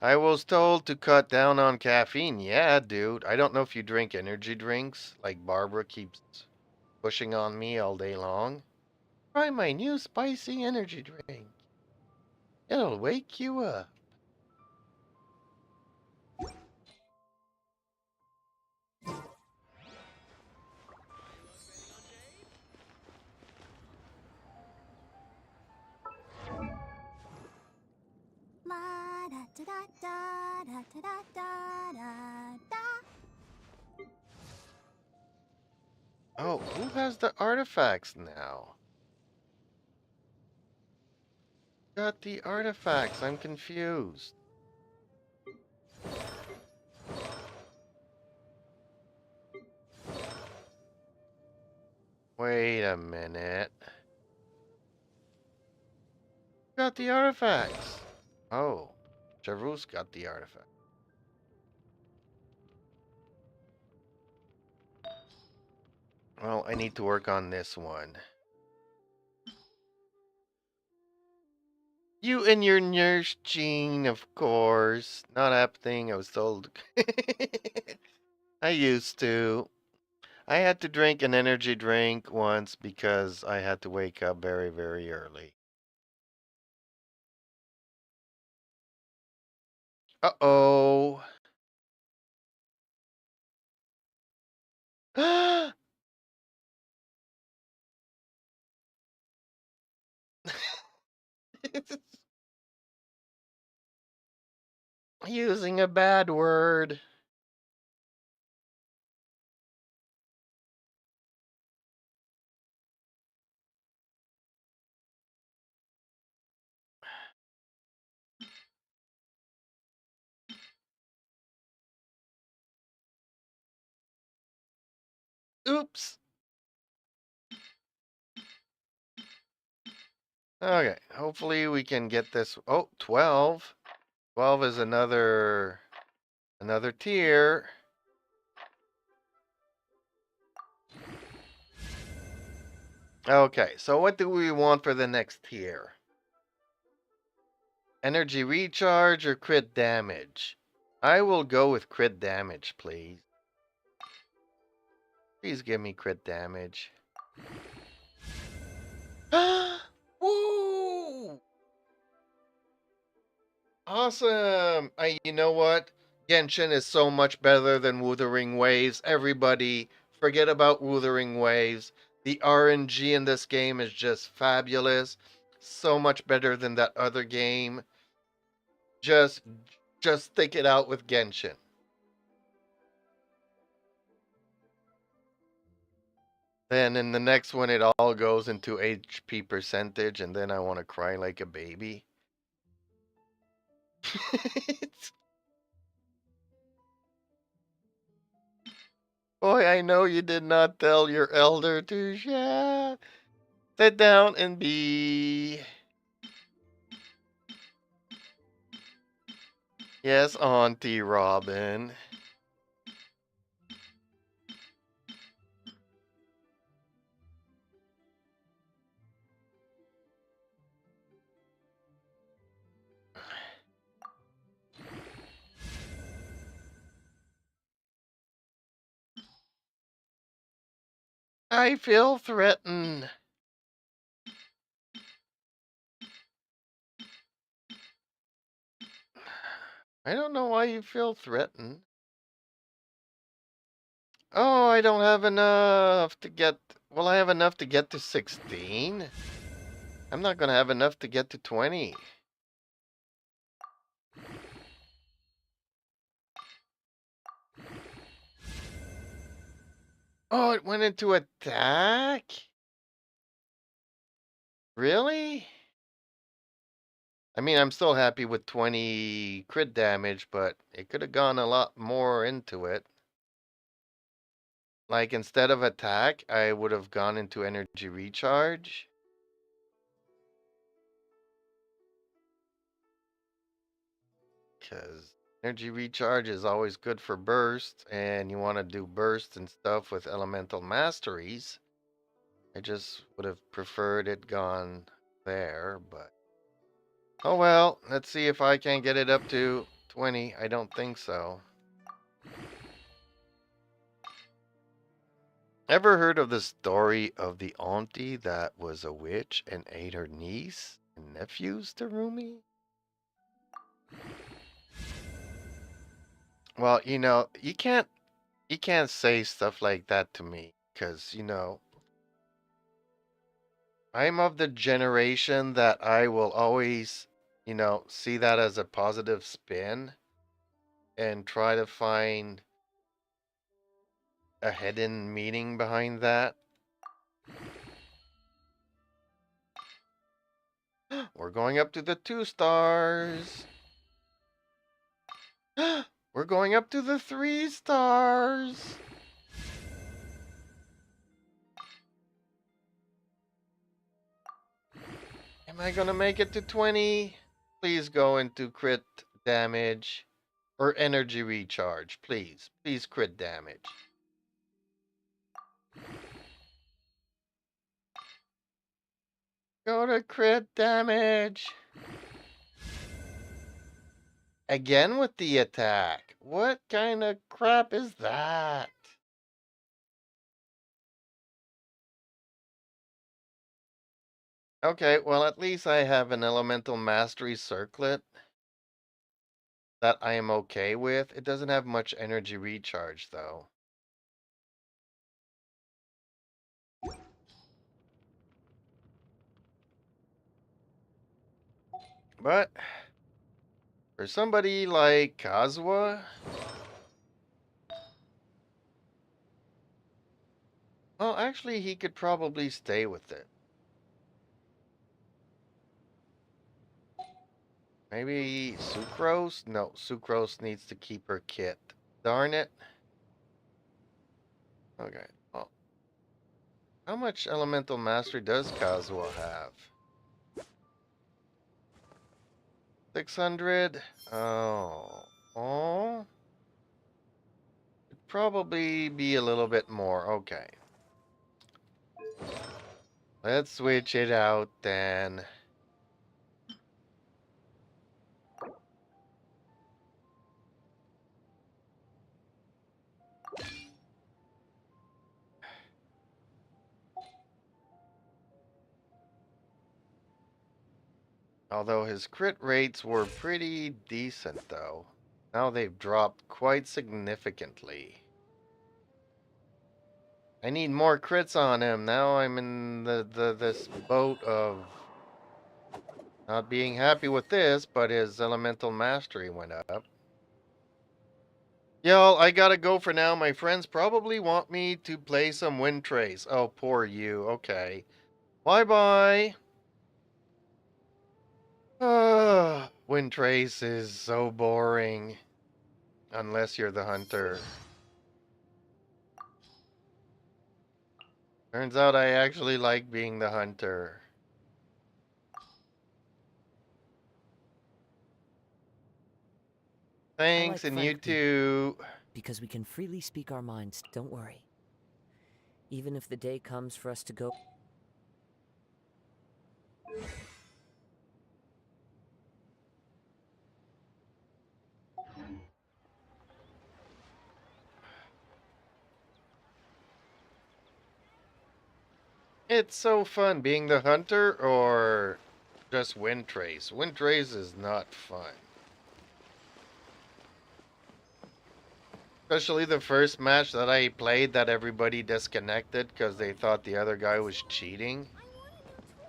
I was told to cut down on caffeine. Yeah, dude. I don't know if you drink energy drinks, like Barbara keeps pushing on me all day long. Try my new spicy energy drink. It'll wake you up. da da da da da da. Oh, who has the artifacts now? Got the artifacts. I'm confused. Wait a minute. Got the artifacts. Oh, Jarus got the artifact. Well, I need to work on this one. You and your nurse gene, of course. Not happening, I was told. I used to. I had to drink an energy drink once because I had to wake up very, very early. Uh-oh. Using a bad word. Oops. Okay, hopefully we can get this. Oh, 12. 12 is another tier. Okay, so what do we want for the next tier? Energy recharge or crit damage? I will go with crit damage, please. Please give me crit damage. Woo! Awesome! You know what? Genshin is so much better than Wuthering Waves. Everybody, forget about Wuthering Waves. The RNG in this game is just fabulous. So much better than that other game. Just stick it out with Genshin. Then in the next one, it all goes into HP percentage, and then I want to cry like a baby. Boy, I know you did not tell your elder to sit down and be. Yes, Auntie Robin. I feel threatened. I don't know why you feel threatened. Oh, I don't have enough to get. Well, I have enough to get to 16. I'm not going to have enough to get to 20. Oh, it went into attack? Really? I mean, I'm still happy with 20 crit damage, but it could have gone a lot more into it. Like, instead of attack, I would have gone into energy recharge. Because energy recharge is always good for burst, and you want to do burst and stuff with elemental masteries. I just would have preferred it gone there, but. Oh well, let's see if I can get it up to 20. I don't think so. Ever heard of the story of the auntie that was a witch and ate her niece and nephews to Rumi? Well, you can't say stuff like that to me because, I'm of the generation that I will always, see that as a positive spin. and try to find a hidden meaning behind that. We're going up to the 2 stars. We're going up to the 3 stars. Am I gonna make it to 20? Please go into crit damage or energy recharge. Please. Please crit damage. Go to crit damage. Again with the attack. What kind of crap is that? Okay, well, at least I have an elemental mastery circlet that I am okay with. It doesn't have much energy recharge, though. But for somebody like Kazuha, well, actually, he could probably stay with it. Maybe Sucrose? No, Sucrose needs to keep her kit. Darn it. Okay. Well, how much elemental mastery does Kazuha have? 600? Oh. Oh. It'd probably be a little bit more. Okay. Let's switch it out then. Although his crit rates were pretty decent, though. Now they've dropped quite significantly. I need more crits on him. Now I'm in this boat of not being happy with this, but his elemental mastery went up. Y'all, I gotta go for now. My friends probably want me to play some Wind Trace. Oh, poor you. Okay. Bye-bye. Wind Trace is so boring. Unless you're the hunter. Turns out I actually like being the hunter. Thanks, and you frank people, too. because we can freely speak our minds, don't worry. Even if the day comes for us to go... It's so fun being the hunter or just Wind Trace. Wind Trace is not fun. Especially the first match that I played that everybody disconnected because they thought the other guy was cheating.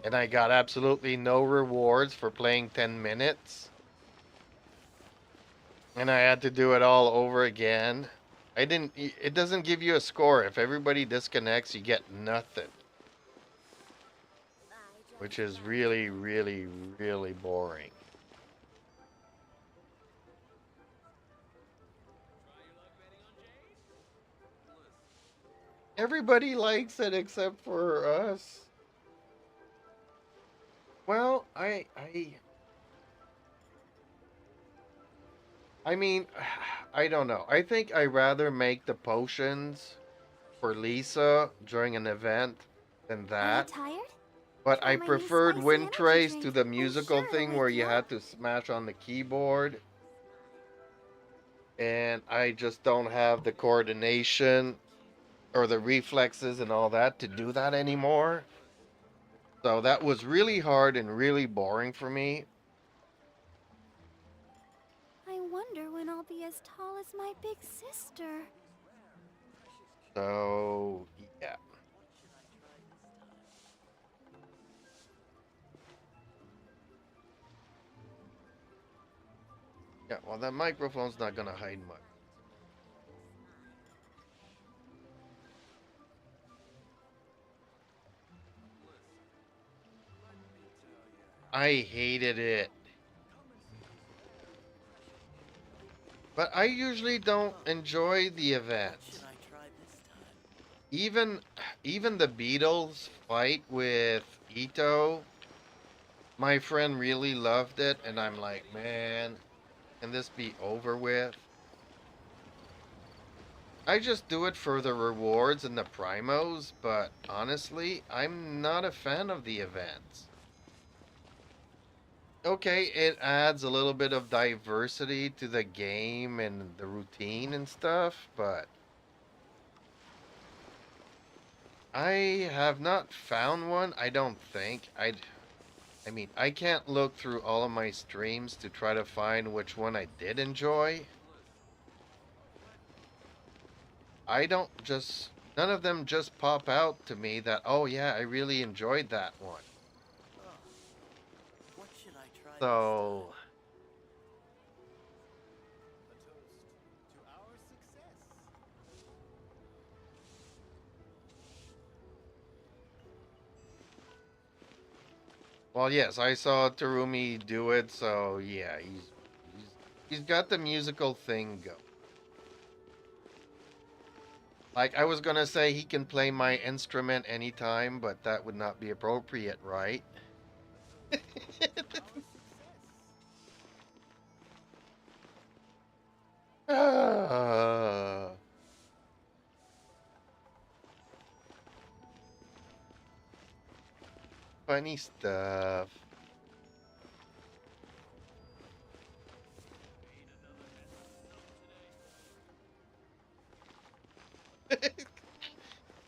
And I got absolutely no rewards for playing 10 minutes. And I had to do it all over again. It doesn't give you a score. If everybody disconnects, you get nothing. Which is really, really, really boring. Everybody likes it except for us. Well, I mean, I don't know. I think I rather make the potions for Lisa during an event than Are you that. tired? But Try I my new preferred spicy Wind energy Trace to drink. the I'm musical sure it'll thing wake where you you had up. to smash on the keyboard. And I just don't have the coordination or the reflexes and all that to do that anymore. So that was really hard and really boring for me. I wonder when I'll be as tall as my big sister. So, yeah. Yeah, well, that microphone's not gonna hide much. I hated it. But I usually don't enjoy the What should events. I try this time? Even even the Beatles fight with Ito, my friend really loved it, and I'm like, man, can this be over with? I just do it for the rewards and the primos, but honestly, I'm not a fan of the events. Okay, it adds a little bit of diversity to the game and the routine and stuff, but I have not found one. I don't think. I mean, I can't look through all of my streams to try to find which one I did enjoy. I don't just none of them just pop out to me that, oh yeah, I really enjoyed that one. Oh, what should I try this time? So, A toast to our success. well, yes, I saw Terumi do it, so yeah, he's he's got the musical thing go. Like I was gonna say he can play my instrument anytime, but that would not be appropriate, right? Ah, funny stuff.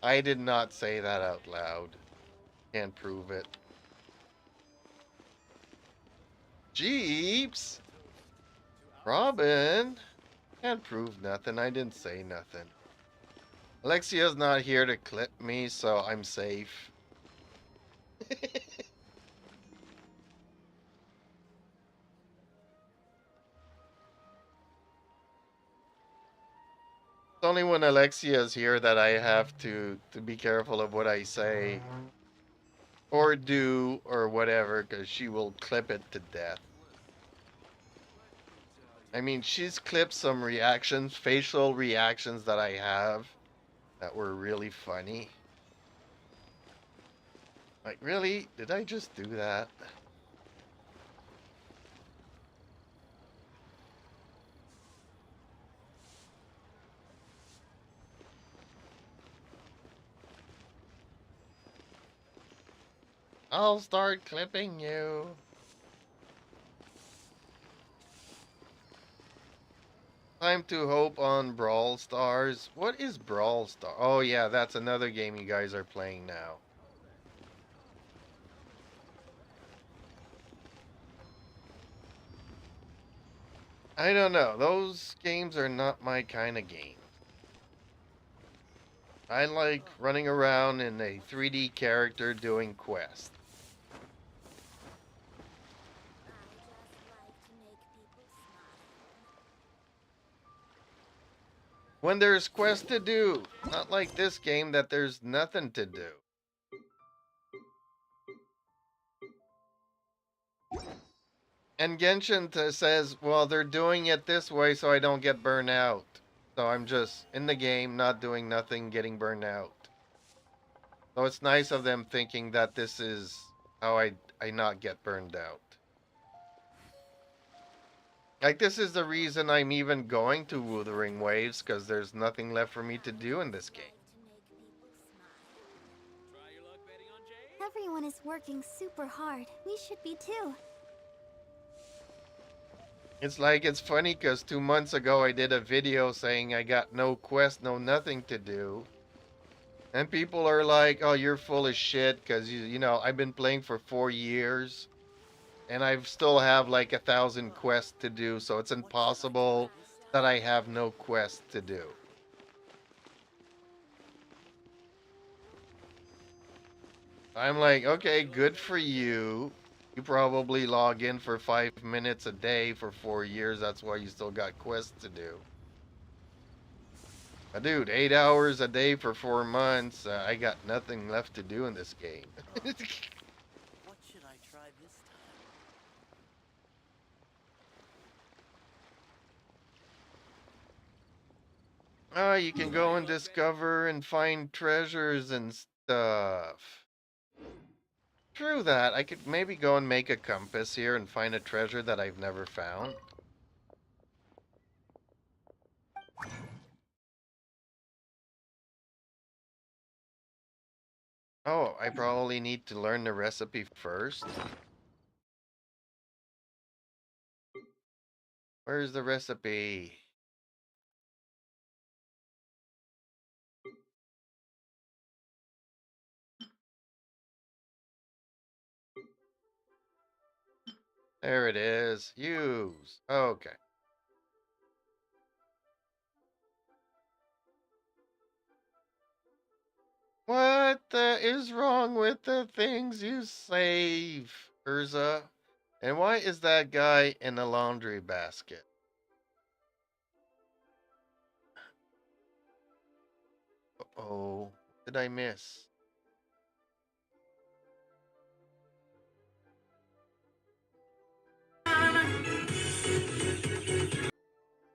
I did not say that out loud. Can't prove it. Jeeps! Robin! Can't prove nothing. I didn't say nothing. Alexia's not here to clip me, so I'm safe. It's only when Alexia's here that I have to be careful of what I say or do or whatever, because she will clip it to death. I mean, she's clipped some reactions, facial reactions that I have that were really funny. Like, really? Did I just do that? I'll start clipping you. Time to hope on Brawl Stars. What is Brawl Star? Oh yeah, that's another game you guys are playing now. I don't know. Those games are not my kind of game. I like running around in a 3D character doing quests. When there's quests to do, not like this game that there's nothing to do. And Genshin says, well, they're doing it this way so I don't get burned out. So I'm just in the game, not doing nothing, getting burned out. So it's nice of them thinking that this is how I not get burned out. Like, this is the reason I'm even going to Wuthering Waves, because there's nothing left for me to do in this game. Everyone is working super hard. We should be too. It's like, it's funny because 2 months ago I did a video saying I got no quest, no nothing to do. And people are like, oh, you're full of shit because, you know, I've been playing for 4 years. And I still have like 1,000 quests to do, so it's impossible that I have no quests to do. I'm like, okay, good for you. You probably log in for 5 minutes a day for 4 years. That's why you still got quests to do. Dude, 8 hours a day for 4 months. I got nothing left to do in this game. What should I try this time? You can go and discover and find treasures and stuff. True that. I could maybe go and make a compass here and find a treasure that I've never found. Oh, I probably need to learn the recipe first. Where's the recipe? There it is. Use. Okay. What the is wrong with the things you save, Urza? And why is that guy in the laundry basket? Oh, what did I miss?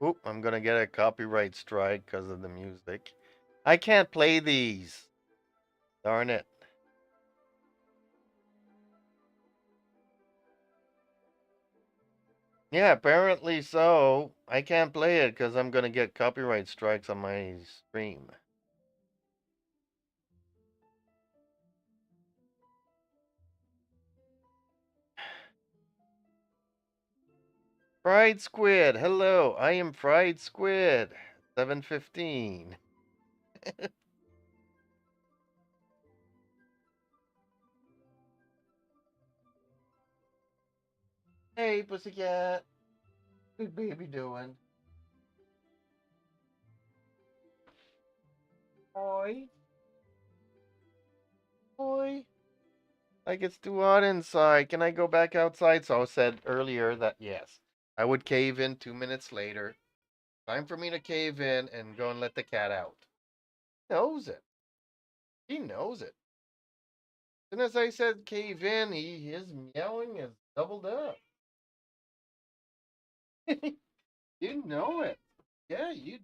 Oop, I'm gonna get a copyright strike because of the music. I can't play these. Darn it. Yeah, apparently so. I can't play it because I'm gonna get copyright strikes on my stream. Fried Squid, hello, I am Fried Squid. 7:15. Hey, pussycat. Big baby doing? Oi, oi. Like it's too hot inside. Can I go back outside? So I said earlier that yes, I would cave in 2 minutes later. Time for me to cave in and go and let the cat out. He knows it. He knows it. As soon as I said cave in, his meowing is doubled up. You know it. Yeah, you.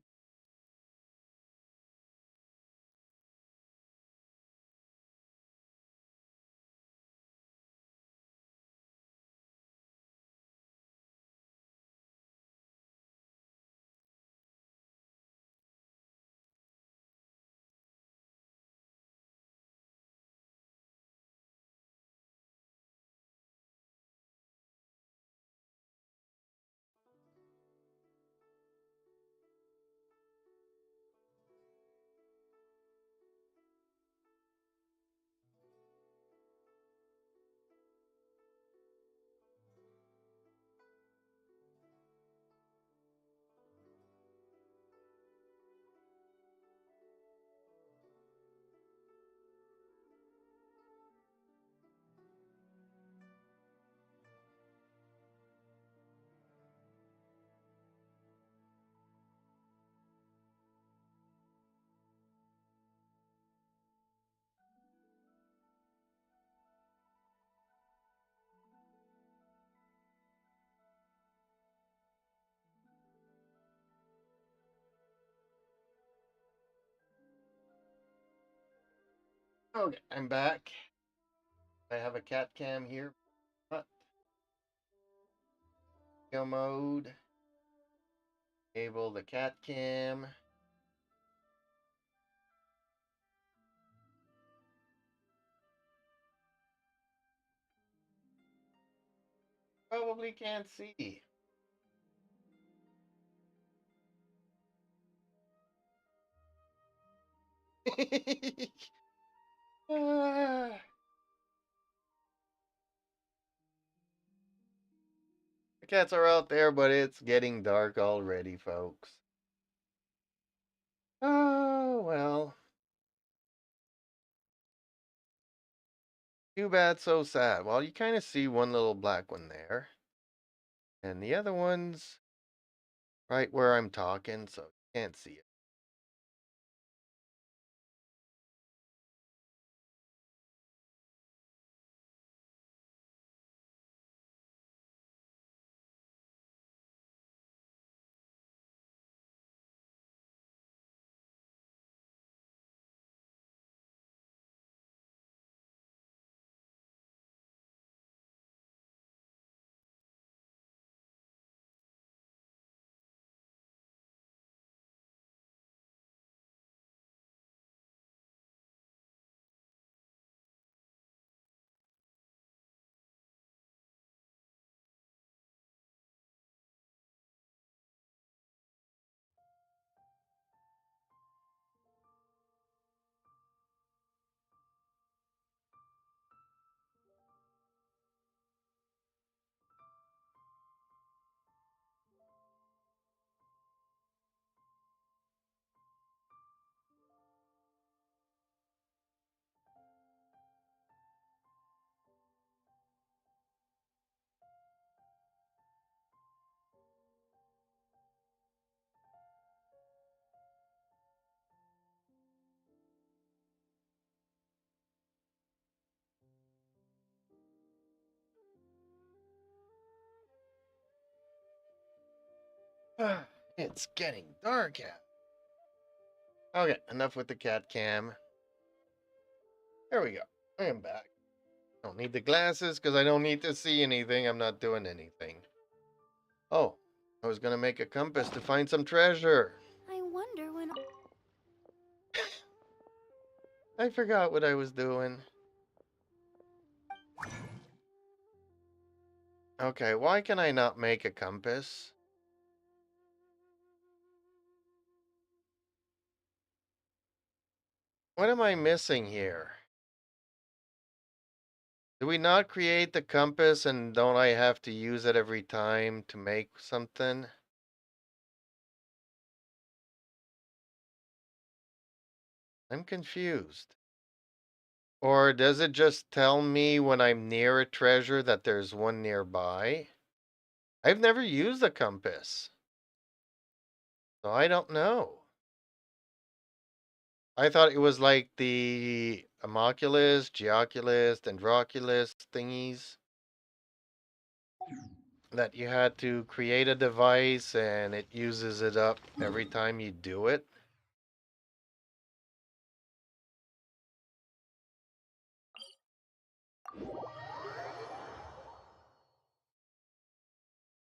Okay, I'm back. I have a cat cam here. Go mode. Enable the cat cam. Probably can't see. Ah. The cats are out there, but it's getting dark already, folks. Oh, well. Too bad, so sad. Well, you kind of see one little black one there. And the other one's right where I'm talking, so you can't see it. It's getting dark out. Okay, enough with the cat cam. There we go. I am back. Don't need the glasses because I don't need to see anything. I'm not doing anything. Oh, I was gonna make a compass to find some treasure. I wonder when. I forgot what I was doing. Okay, why can I not make a compass? What am I missing here? Do we not create the compass and don't I have to use it every time to make something? I'm confused. Or does it just tell me when I'm near a treasure that there's one nearby? I've never used a compass, so I don't know. I thought it was like the Homunculus, Geoculus, Dendroculus thingies that you had to create a device and it uses it up every time you do it.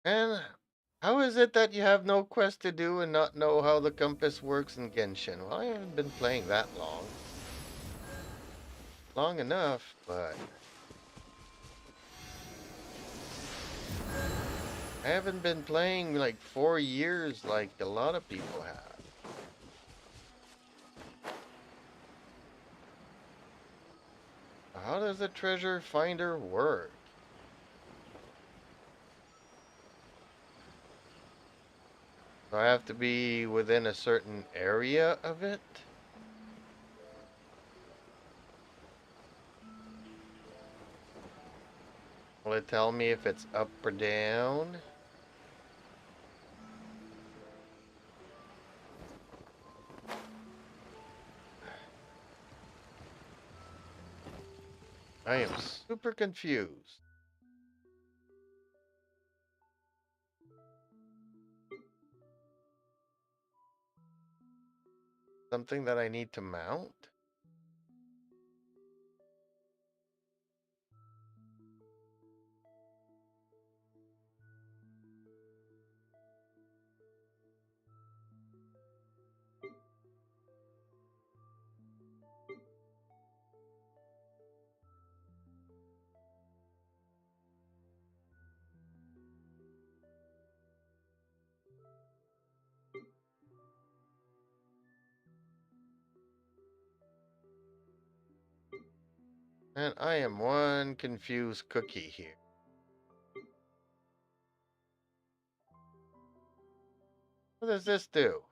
And how is it that you have no quest to do and not know how the compass works in Genshin? Well, I haven't been playing that long. Long enough, but I haven't been playing like 4 years like a lot of people have. How does a treasure finder work? Do I have to be within a certain area of it? Will it tell me if it's up or down? I am super confused. Something that I need to mount? And I am one confused cookie here. What does this do?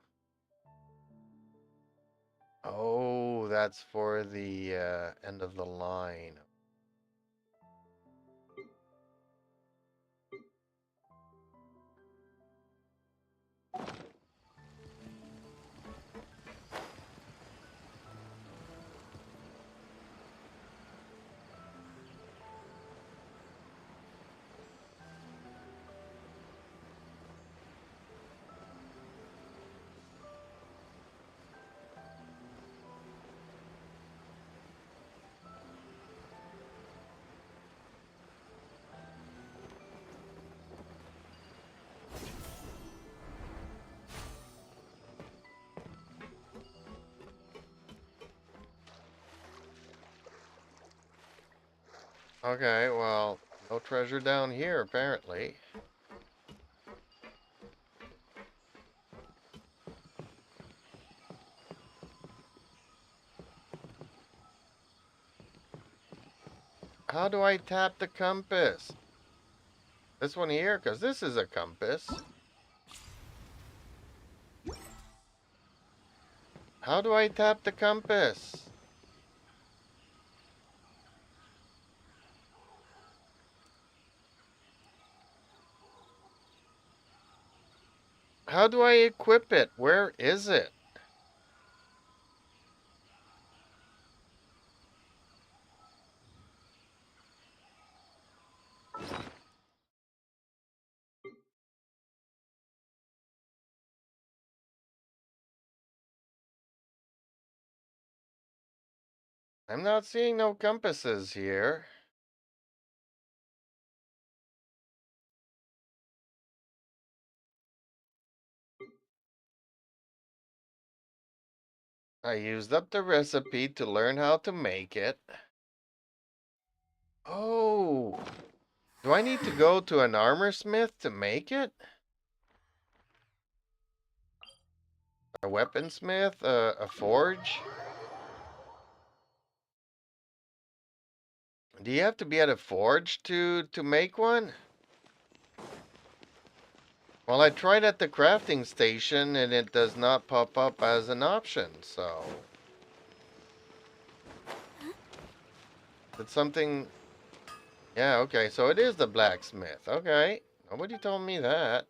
Oh, that's for the end of the line. Okay, well, no treasure down here, apparently. How do I tap the compass? This one here? Because this is a compass. How do I tap the compass? How do I equip it? Where is it? I'm not seeing no compasses here. I used up the recipe to learn how to make it. Oh, do I need to go to an armor smith to make it? A weaponsmith? A forge? Do you have to be at a forge to make one? Well, I tried at the crafting station and it does not pop up as an option, so. It's something. Yeah, okay, so it is the blacksmith. Okay. Nobody told me that.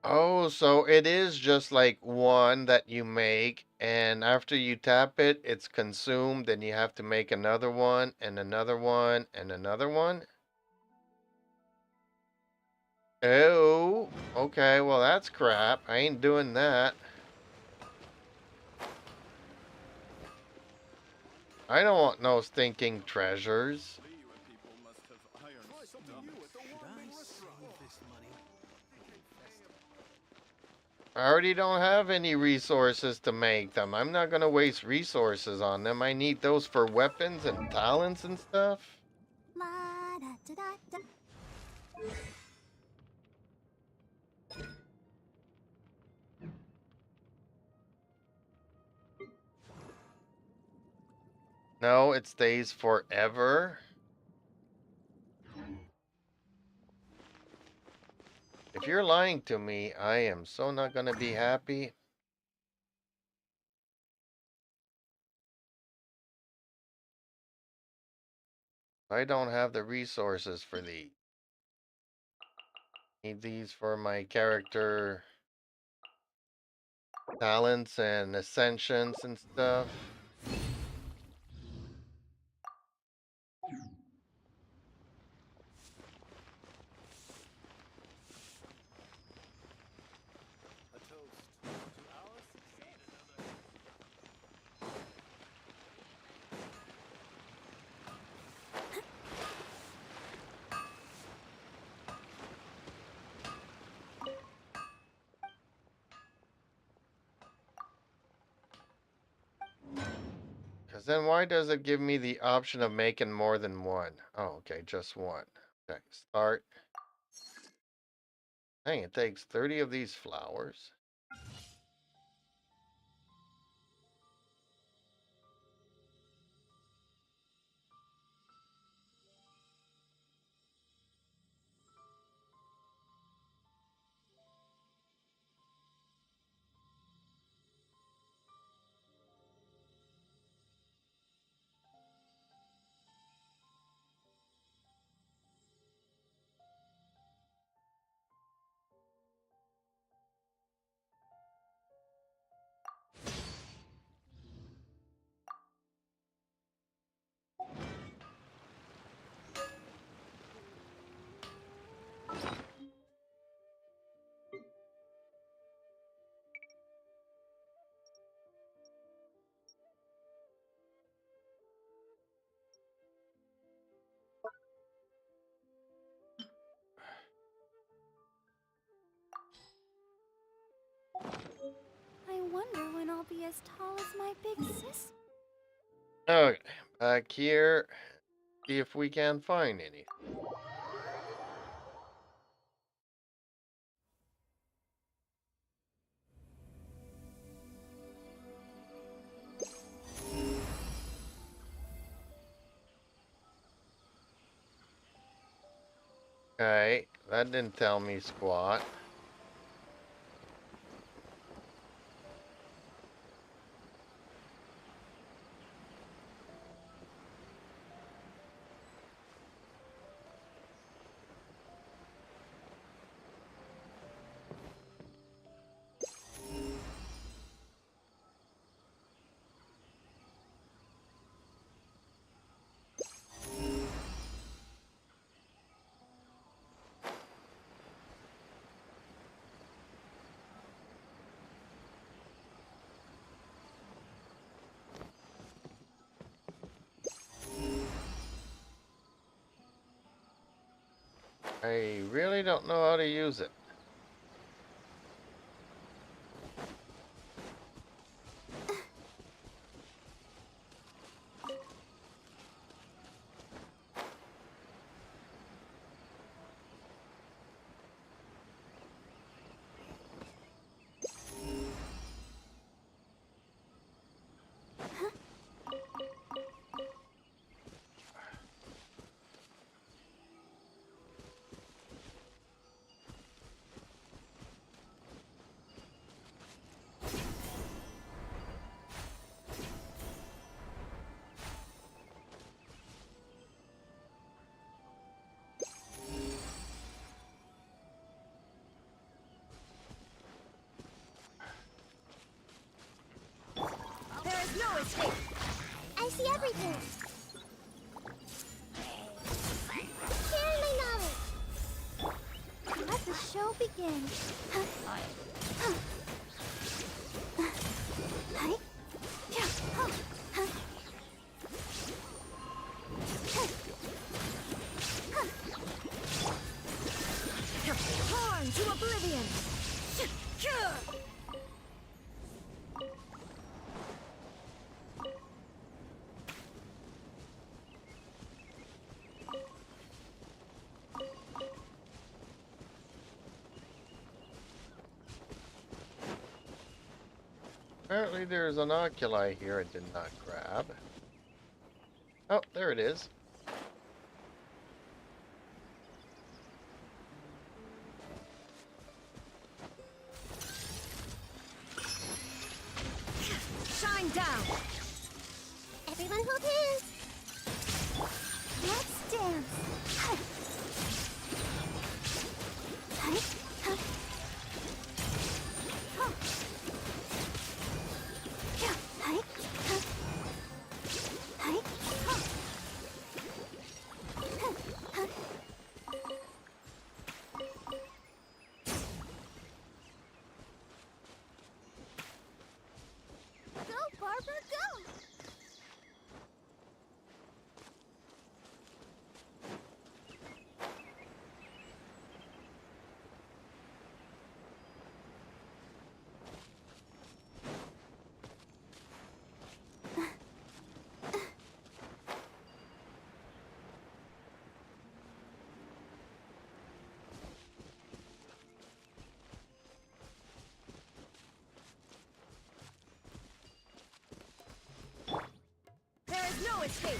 Oh, so it is just like one that you make, and after you tap it, it's consumed, and you have to make another one, and another one, and another one? Oh, okay, well, that's crap. I ain't doing that. I don't want no stinking treasures. Try something new at the Warming restaurant. This money. I already don't have any resources to make them. I'm not gonna waste resources on them. I need those for weapons and talents and stuff. La da da da da. No, it stays forever. If you're lying to me, I am so not gonna be happy. I don't have the resources for these. Need these for my character talents and ascensions and stuff. A toast to our success. Because then why does it give me the option of making more than one? Oh, okay, just one. Okay, start. Dang, it takes 30 of these flowers. wonder when I'll be as tall as my big sis. Okay, back here. See if we can find any. Okay, that didn't tell me squat. I really don't know how to use it. There is no escape. I see everything. Share my knowledge. Let the show begin. Hi. Torn to oblivion! Apparently there's an oculi here I did not grab. Oh, there it is. Shine down! Everyone hold hands. Let's dance. Go, Barbara, go! There is no escape!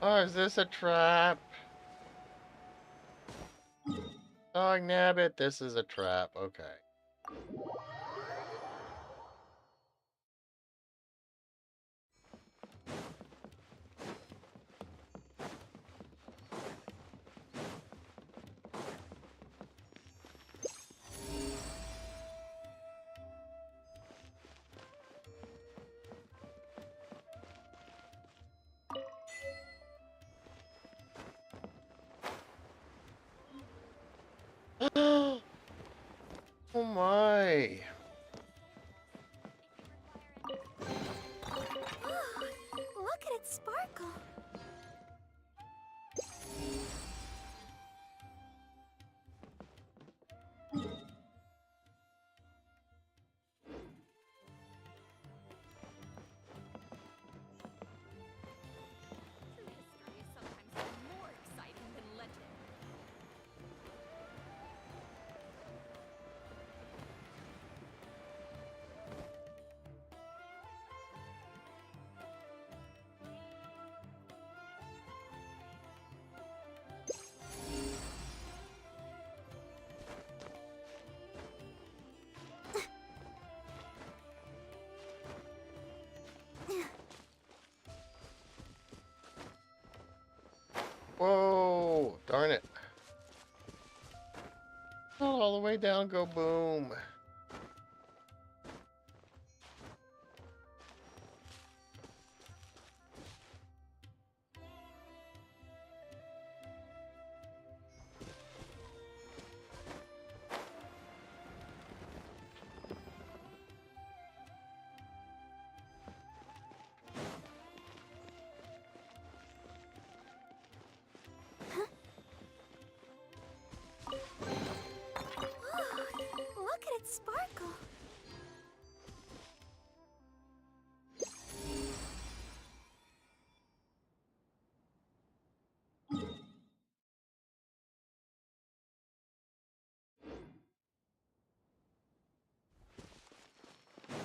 Oh, is this a trap? Dog nabbit, this is a trap. Okay. Oh my. Look at it sparkle. True history is sometimes more exciting than legend. Whoa, darn it. Not all the way down, go boom. Look at it sparkle.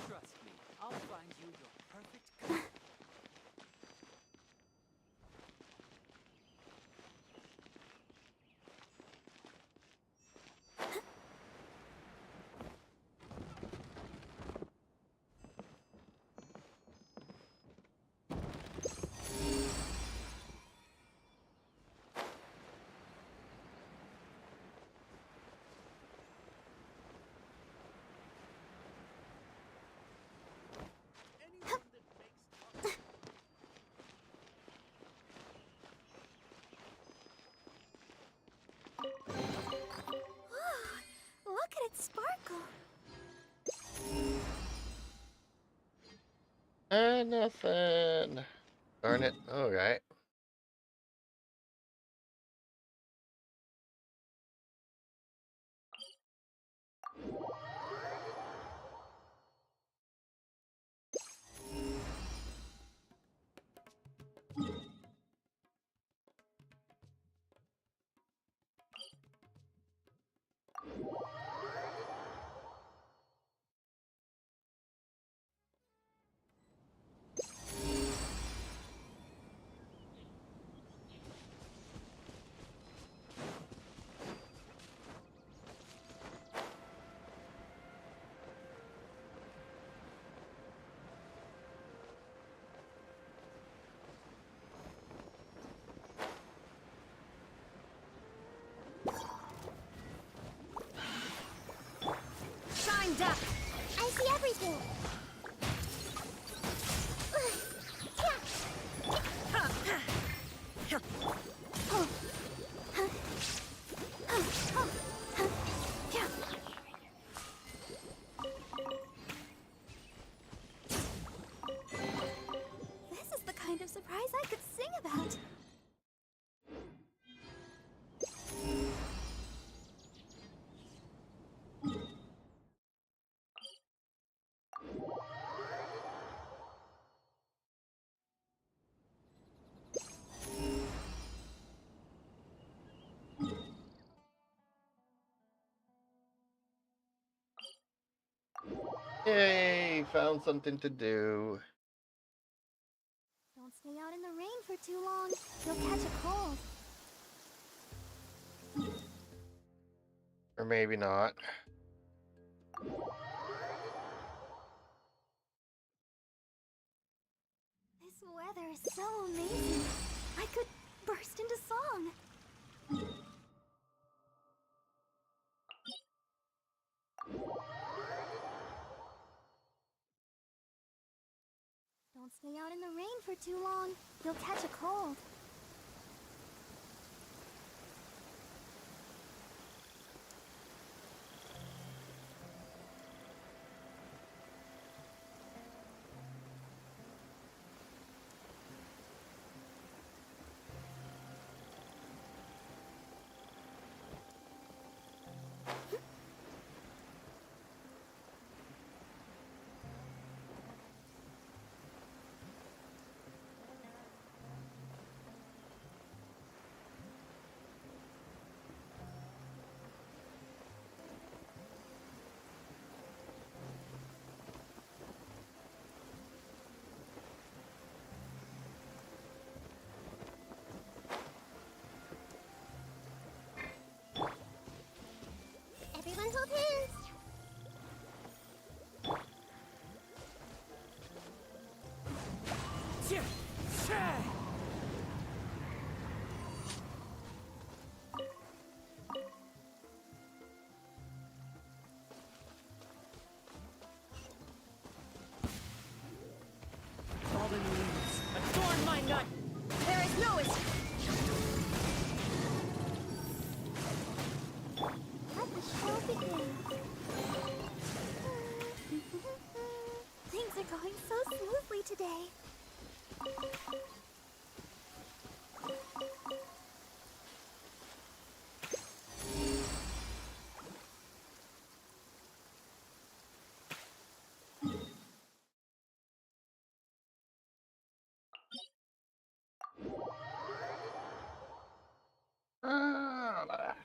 Trust me, I'll find you your perfect cup. Anyone that makes Look at it sparkle. Nothing. Darn it. Alright. Shine duck. I see everything. This is the kind of surprise I could sing about. Yay, found something to do. Don't stay out in the rain for for too long, you'll catch a cold. Or maybe not. This weather is so amazing. I could burst into song. Don't stay out in the rain for too long. You'll catch a cold. Everyone hold hands. Fallen leaves, adorn my nut! There is no escape. Let the show begin. Things are going so smoothly today. Ah.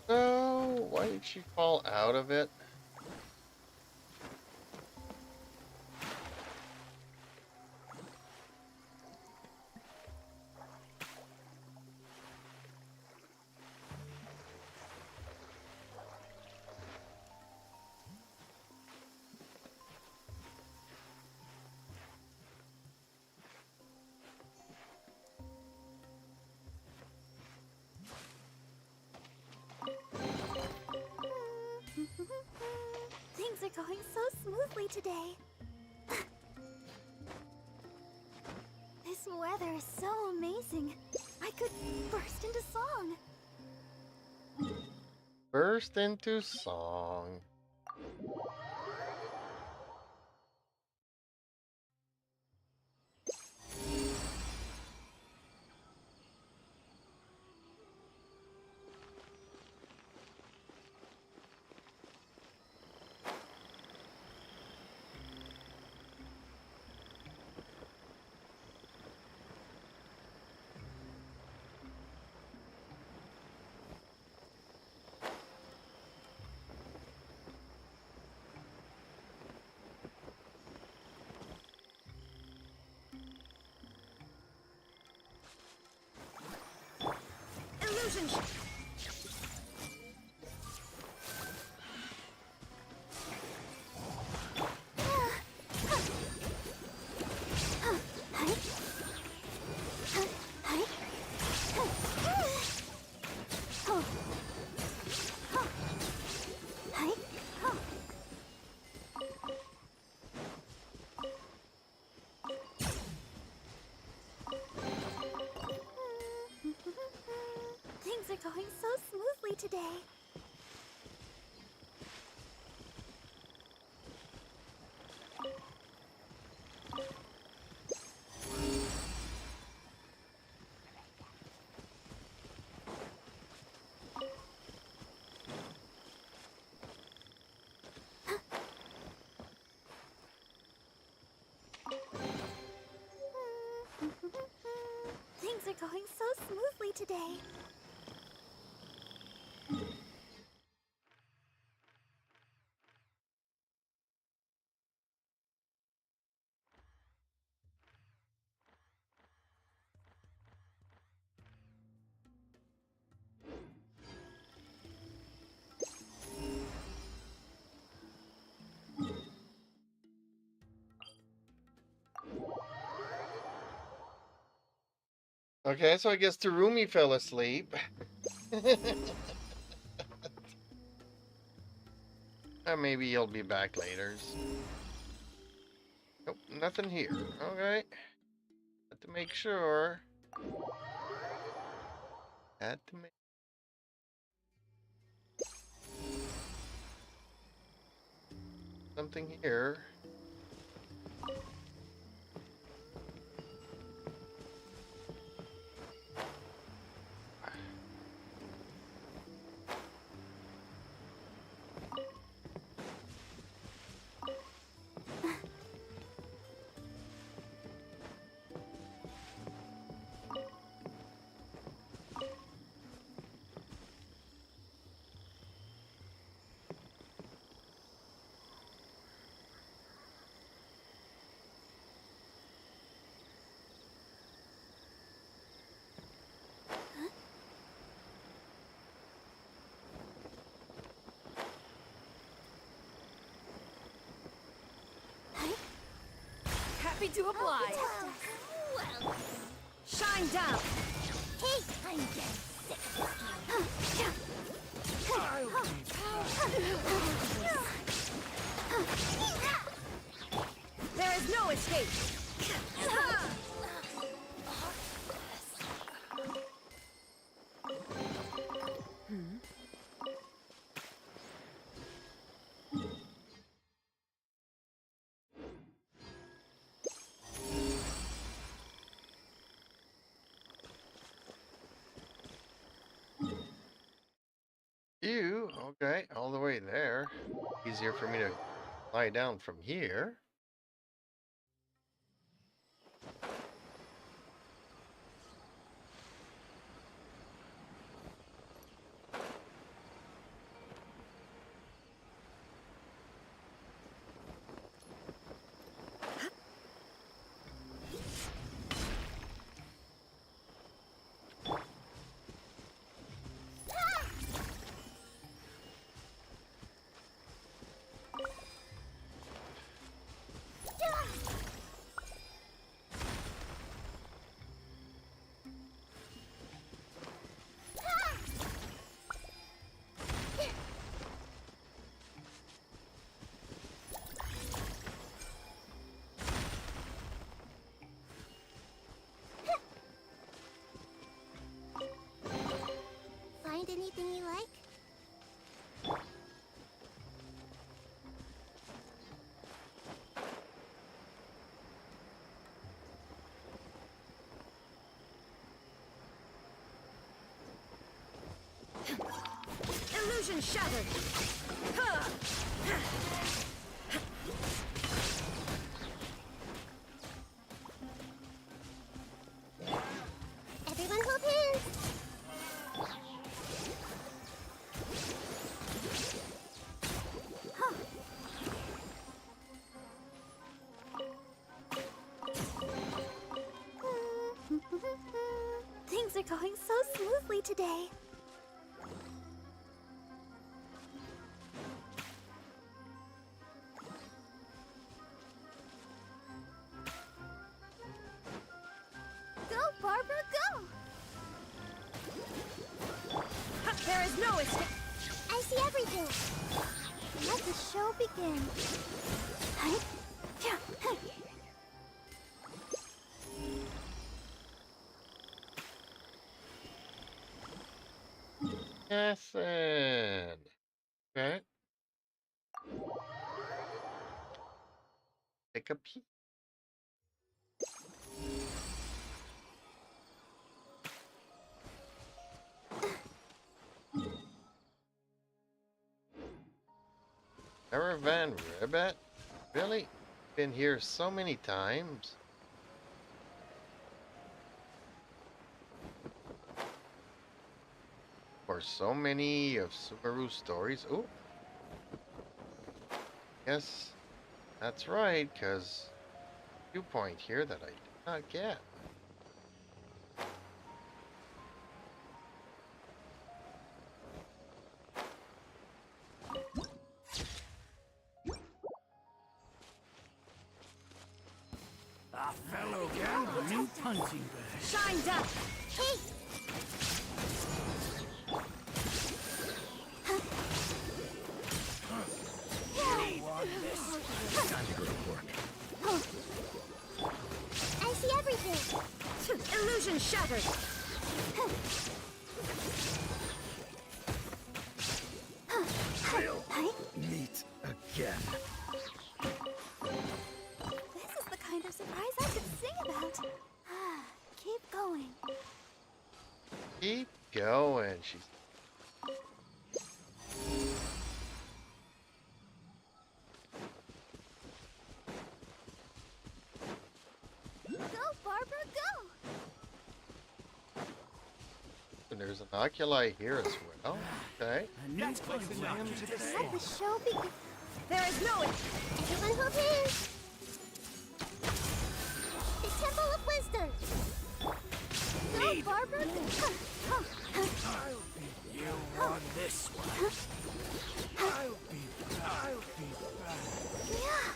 So, why did she fall out of it? Things are going so smoothly today. This weather is so amazing. I could burst into song. Burst into song. Illusion. today. Things are going so smoothly today. Okay, so I guess Terumi fell asleep. Maybe he'll be back later. Nope, nothing here. Okay. Had to make sure. Had to make. Something here. Happy to oblige. Well, Shine down. hey, I'm getting sick. There is no escape. Ew, okay, all the way there. Easier for me to lie down from here. Find anything you like? Illusion shattered. Huh. Everyone hold hands. Things are going so smoothly today. Go, Barbara, go! There is no escape. I see everything. Let the show begin. Huh? Listen. Okay. Take a peek. Caravan Ribbit? Really? Been here so many times. For so many of Subaru's stories. Ooh. Yes, that's right, because viewpoint here that I did not get. A fellow gang, new punching bag. Shined up! Hey! Time to go to work. I see everything! Illusion shattered! Meet again. This is the kind of surprise I could sing about. Keep going. Keep going. She's Go, Barbara, go! and there's an oculi here as well. Okay. A new punching bag today. Let the show begin. There is no... Everyone hold hands! The Temple of Wisdom! Go, Barbara! You won this one. I'll be back. Yeah!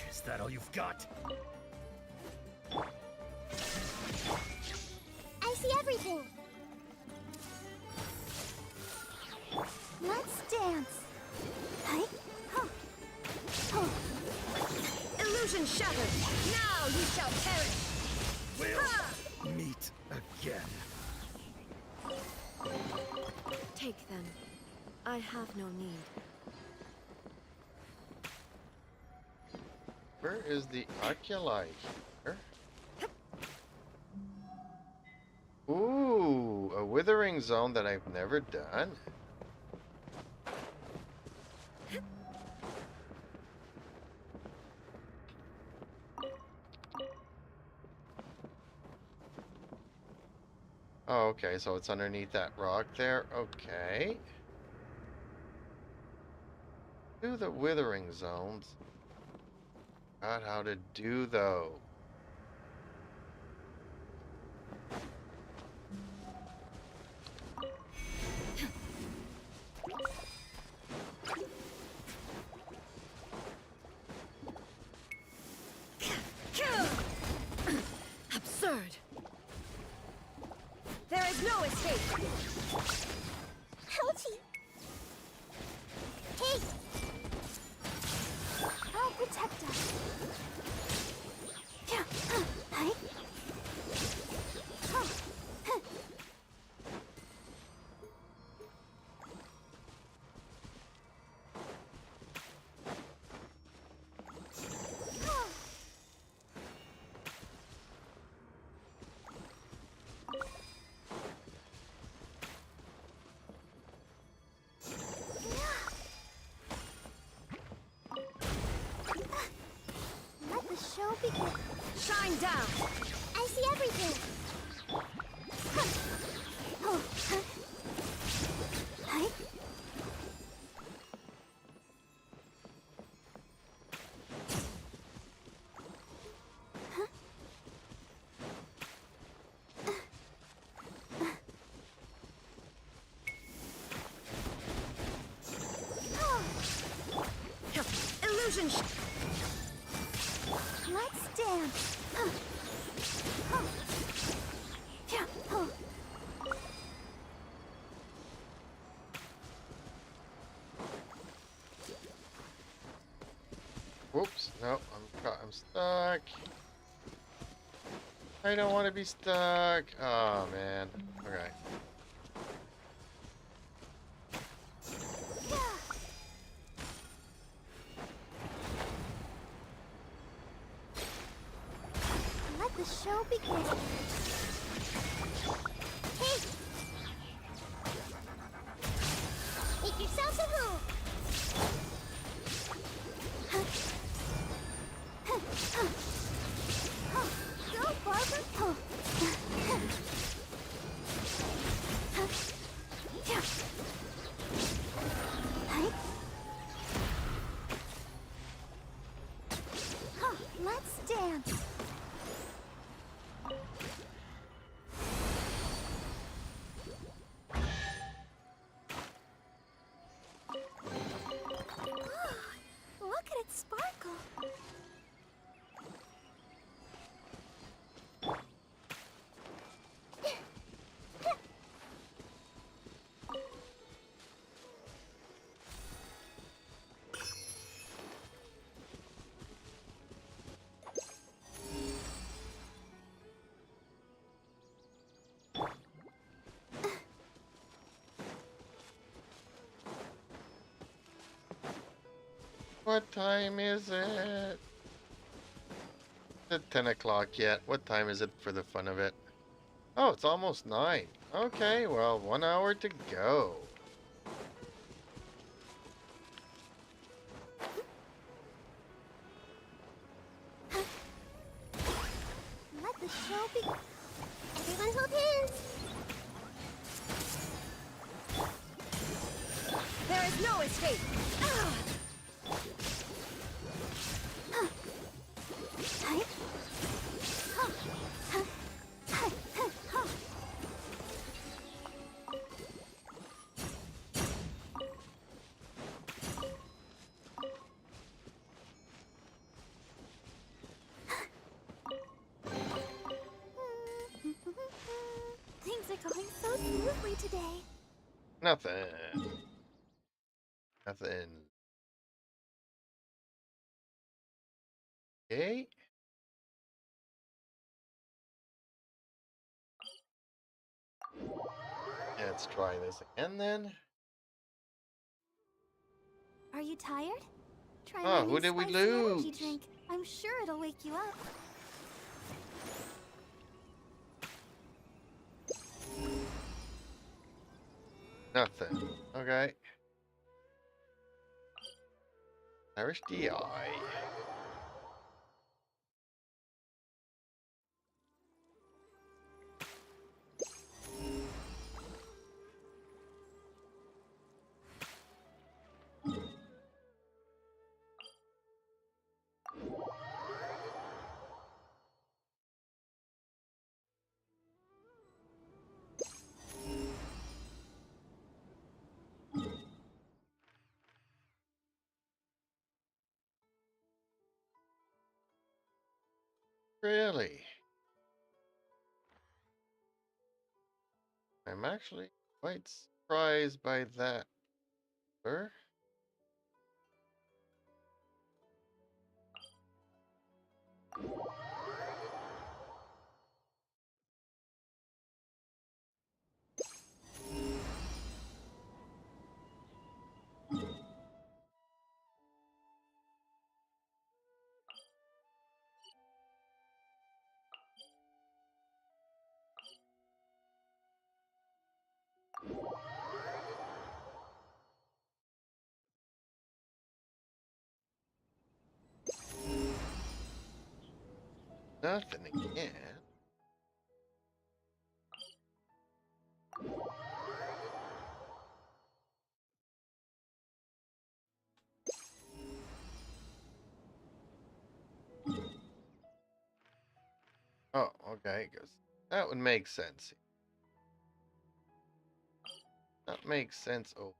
Is that all you've got? I see everything! Let's dance! Hi! Huh. Oh. Illusion shattered! Now you shall perish! We'll meet again. Take them. I have no need. Where is the oculi here? Ooh, a withering zone that I've never done. Oh, okay, so it's underneath that rock there. Okay. Do the withering zones. Forgot how to do though. Absurd! There is no escape! Ouchie! Hey! I'll protect us. Yeah. Hi. Huh. Huh. Oh. Let the show begin. Shine down! I see everything. Huh. Oh. Huh. Hi. Oh. Illusion Let's dance. Huh. Huh. Yeah. Oh. Whoops, no, I'm I'm stuck. I don't want to be stuck. Oh, man. Okay. Let the show begin. Hey! Make yourselves at home. Go, Barbara. Let's dance. Look at it sparkle. What time is it? Is it 10 o'clock yet? What time is it for the fun of it? Oh, it's almost 9. Okay, well, 1 hour to go. Let the show begin. Everyone hold hands. There is no escape! Things are going so smoothly today. Nothing. Nothing. Okay. Let's try this again then. Are you tired? Try Oh, my who new did we spicy energy lose? drink. I'm sure it'll wake you up. Nothing. Okay. Irish DI. Really? I'm actually quite surprised by that, sir. Nothing again. Oh, okay. Goes. That would make sense. That makes sense. Oh,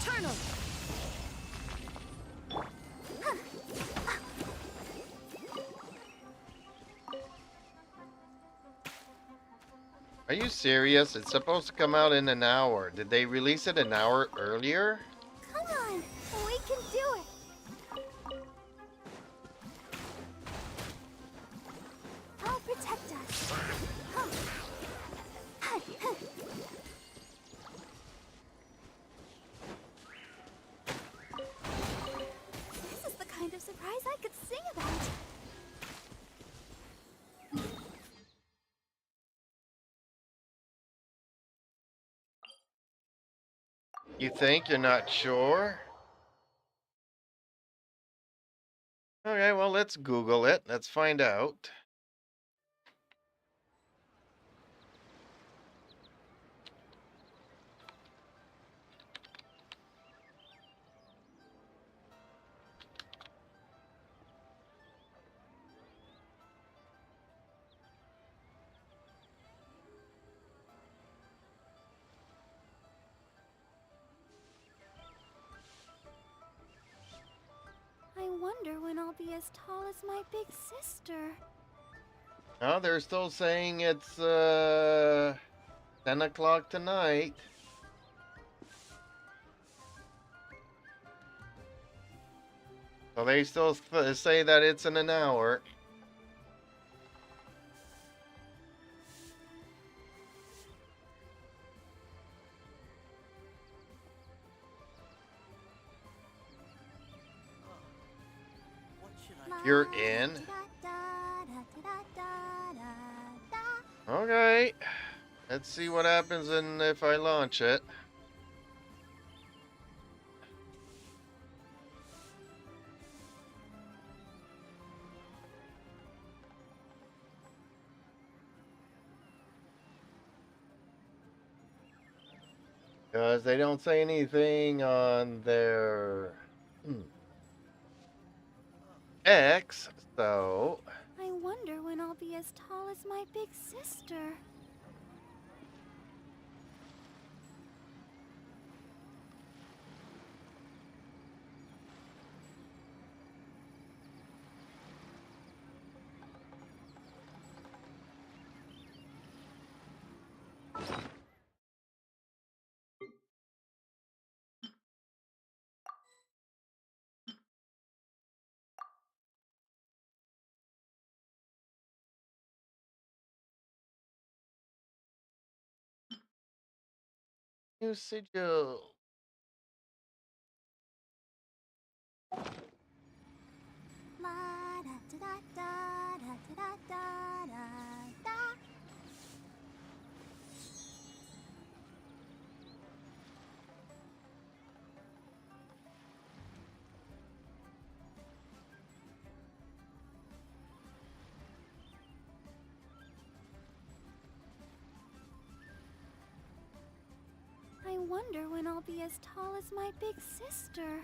eternal! Are you serious? It's supposed to come out in an hour. Did they release it an hour earlier? Come on, we can do it. I'll protect us. This is the kind of surprise I could sing about. You think? You're not sure? Okay, well, let's Google it. Let's find out. I wonder when I'll be as tall as my big sister. Oh, they're still saying it's 10 o'clock tonight. So they still say that it's in an hour. What should I You're in. Okay. Let's see what happens if I launch it. Because they don't say anything on their X, so I wonder when I'll be as tall as my big sister. new sigil. La da da da da da da da da. I wonder when I'll be as tall as my big sister.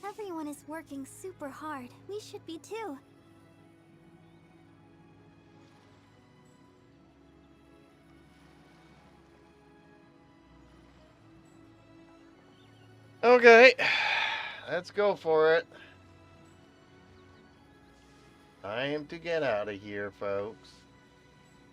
Everyone is working super hard. We should be too. Okay, let's go for it. Time to get out of here, folks.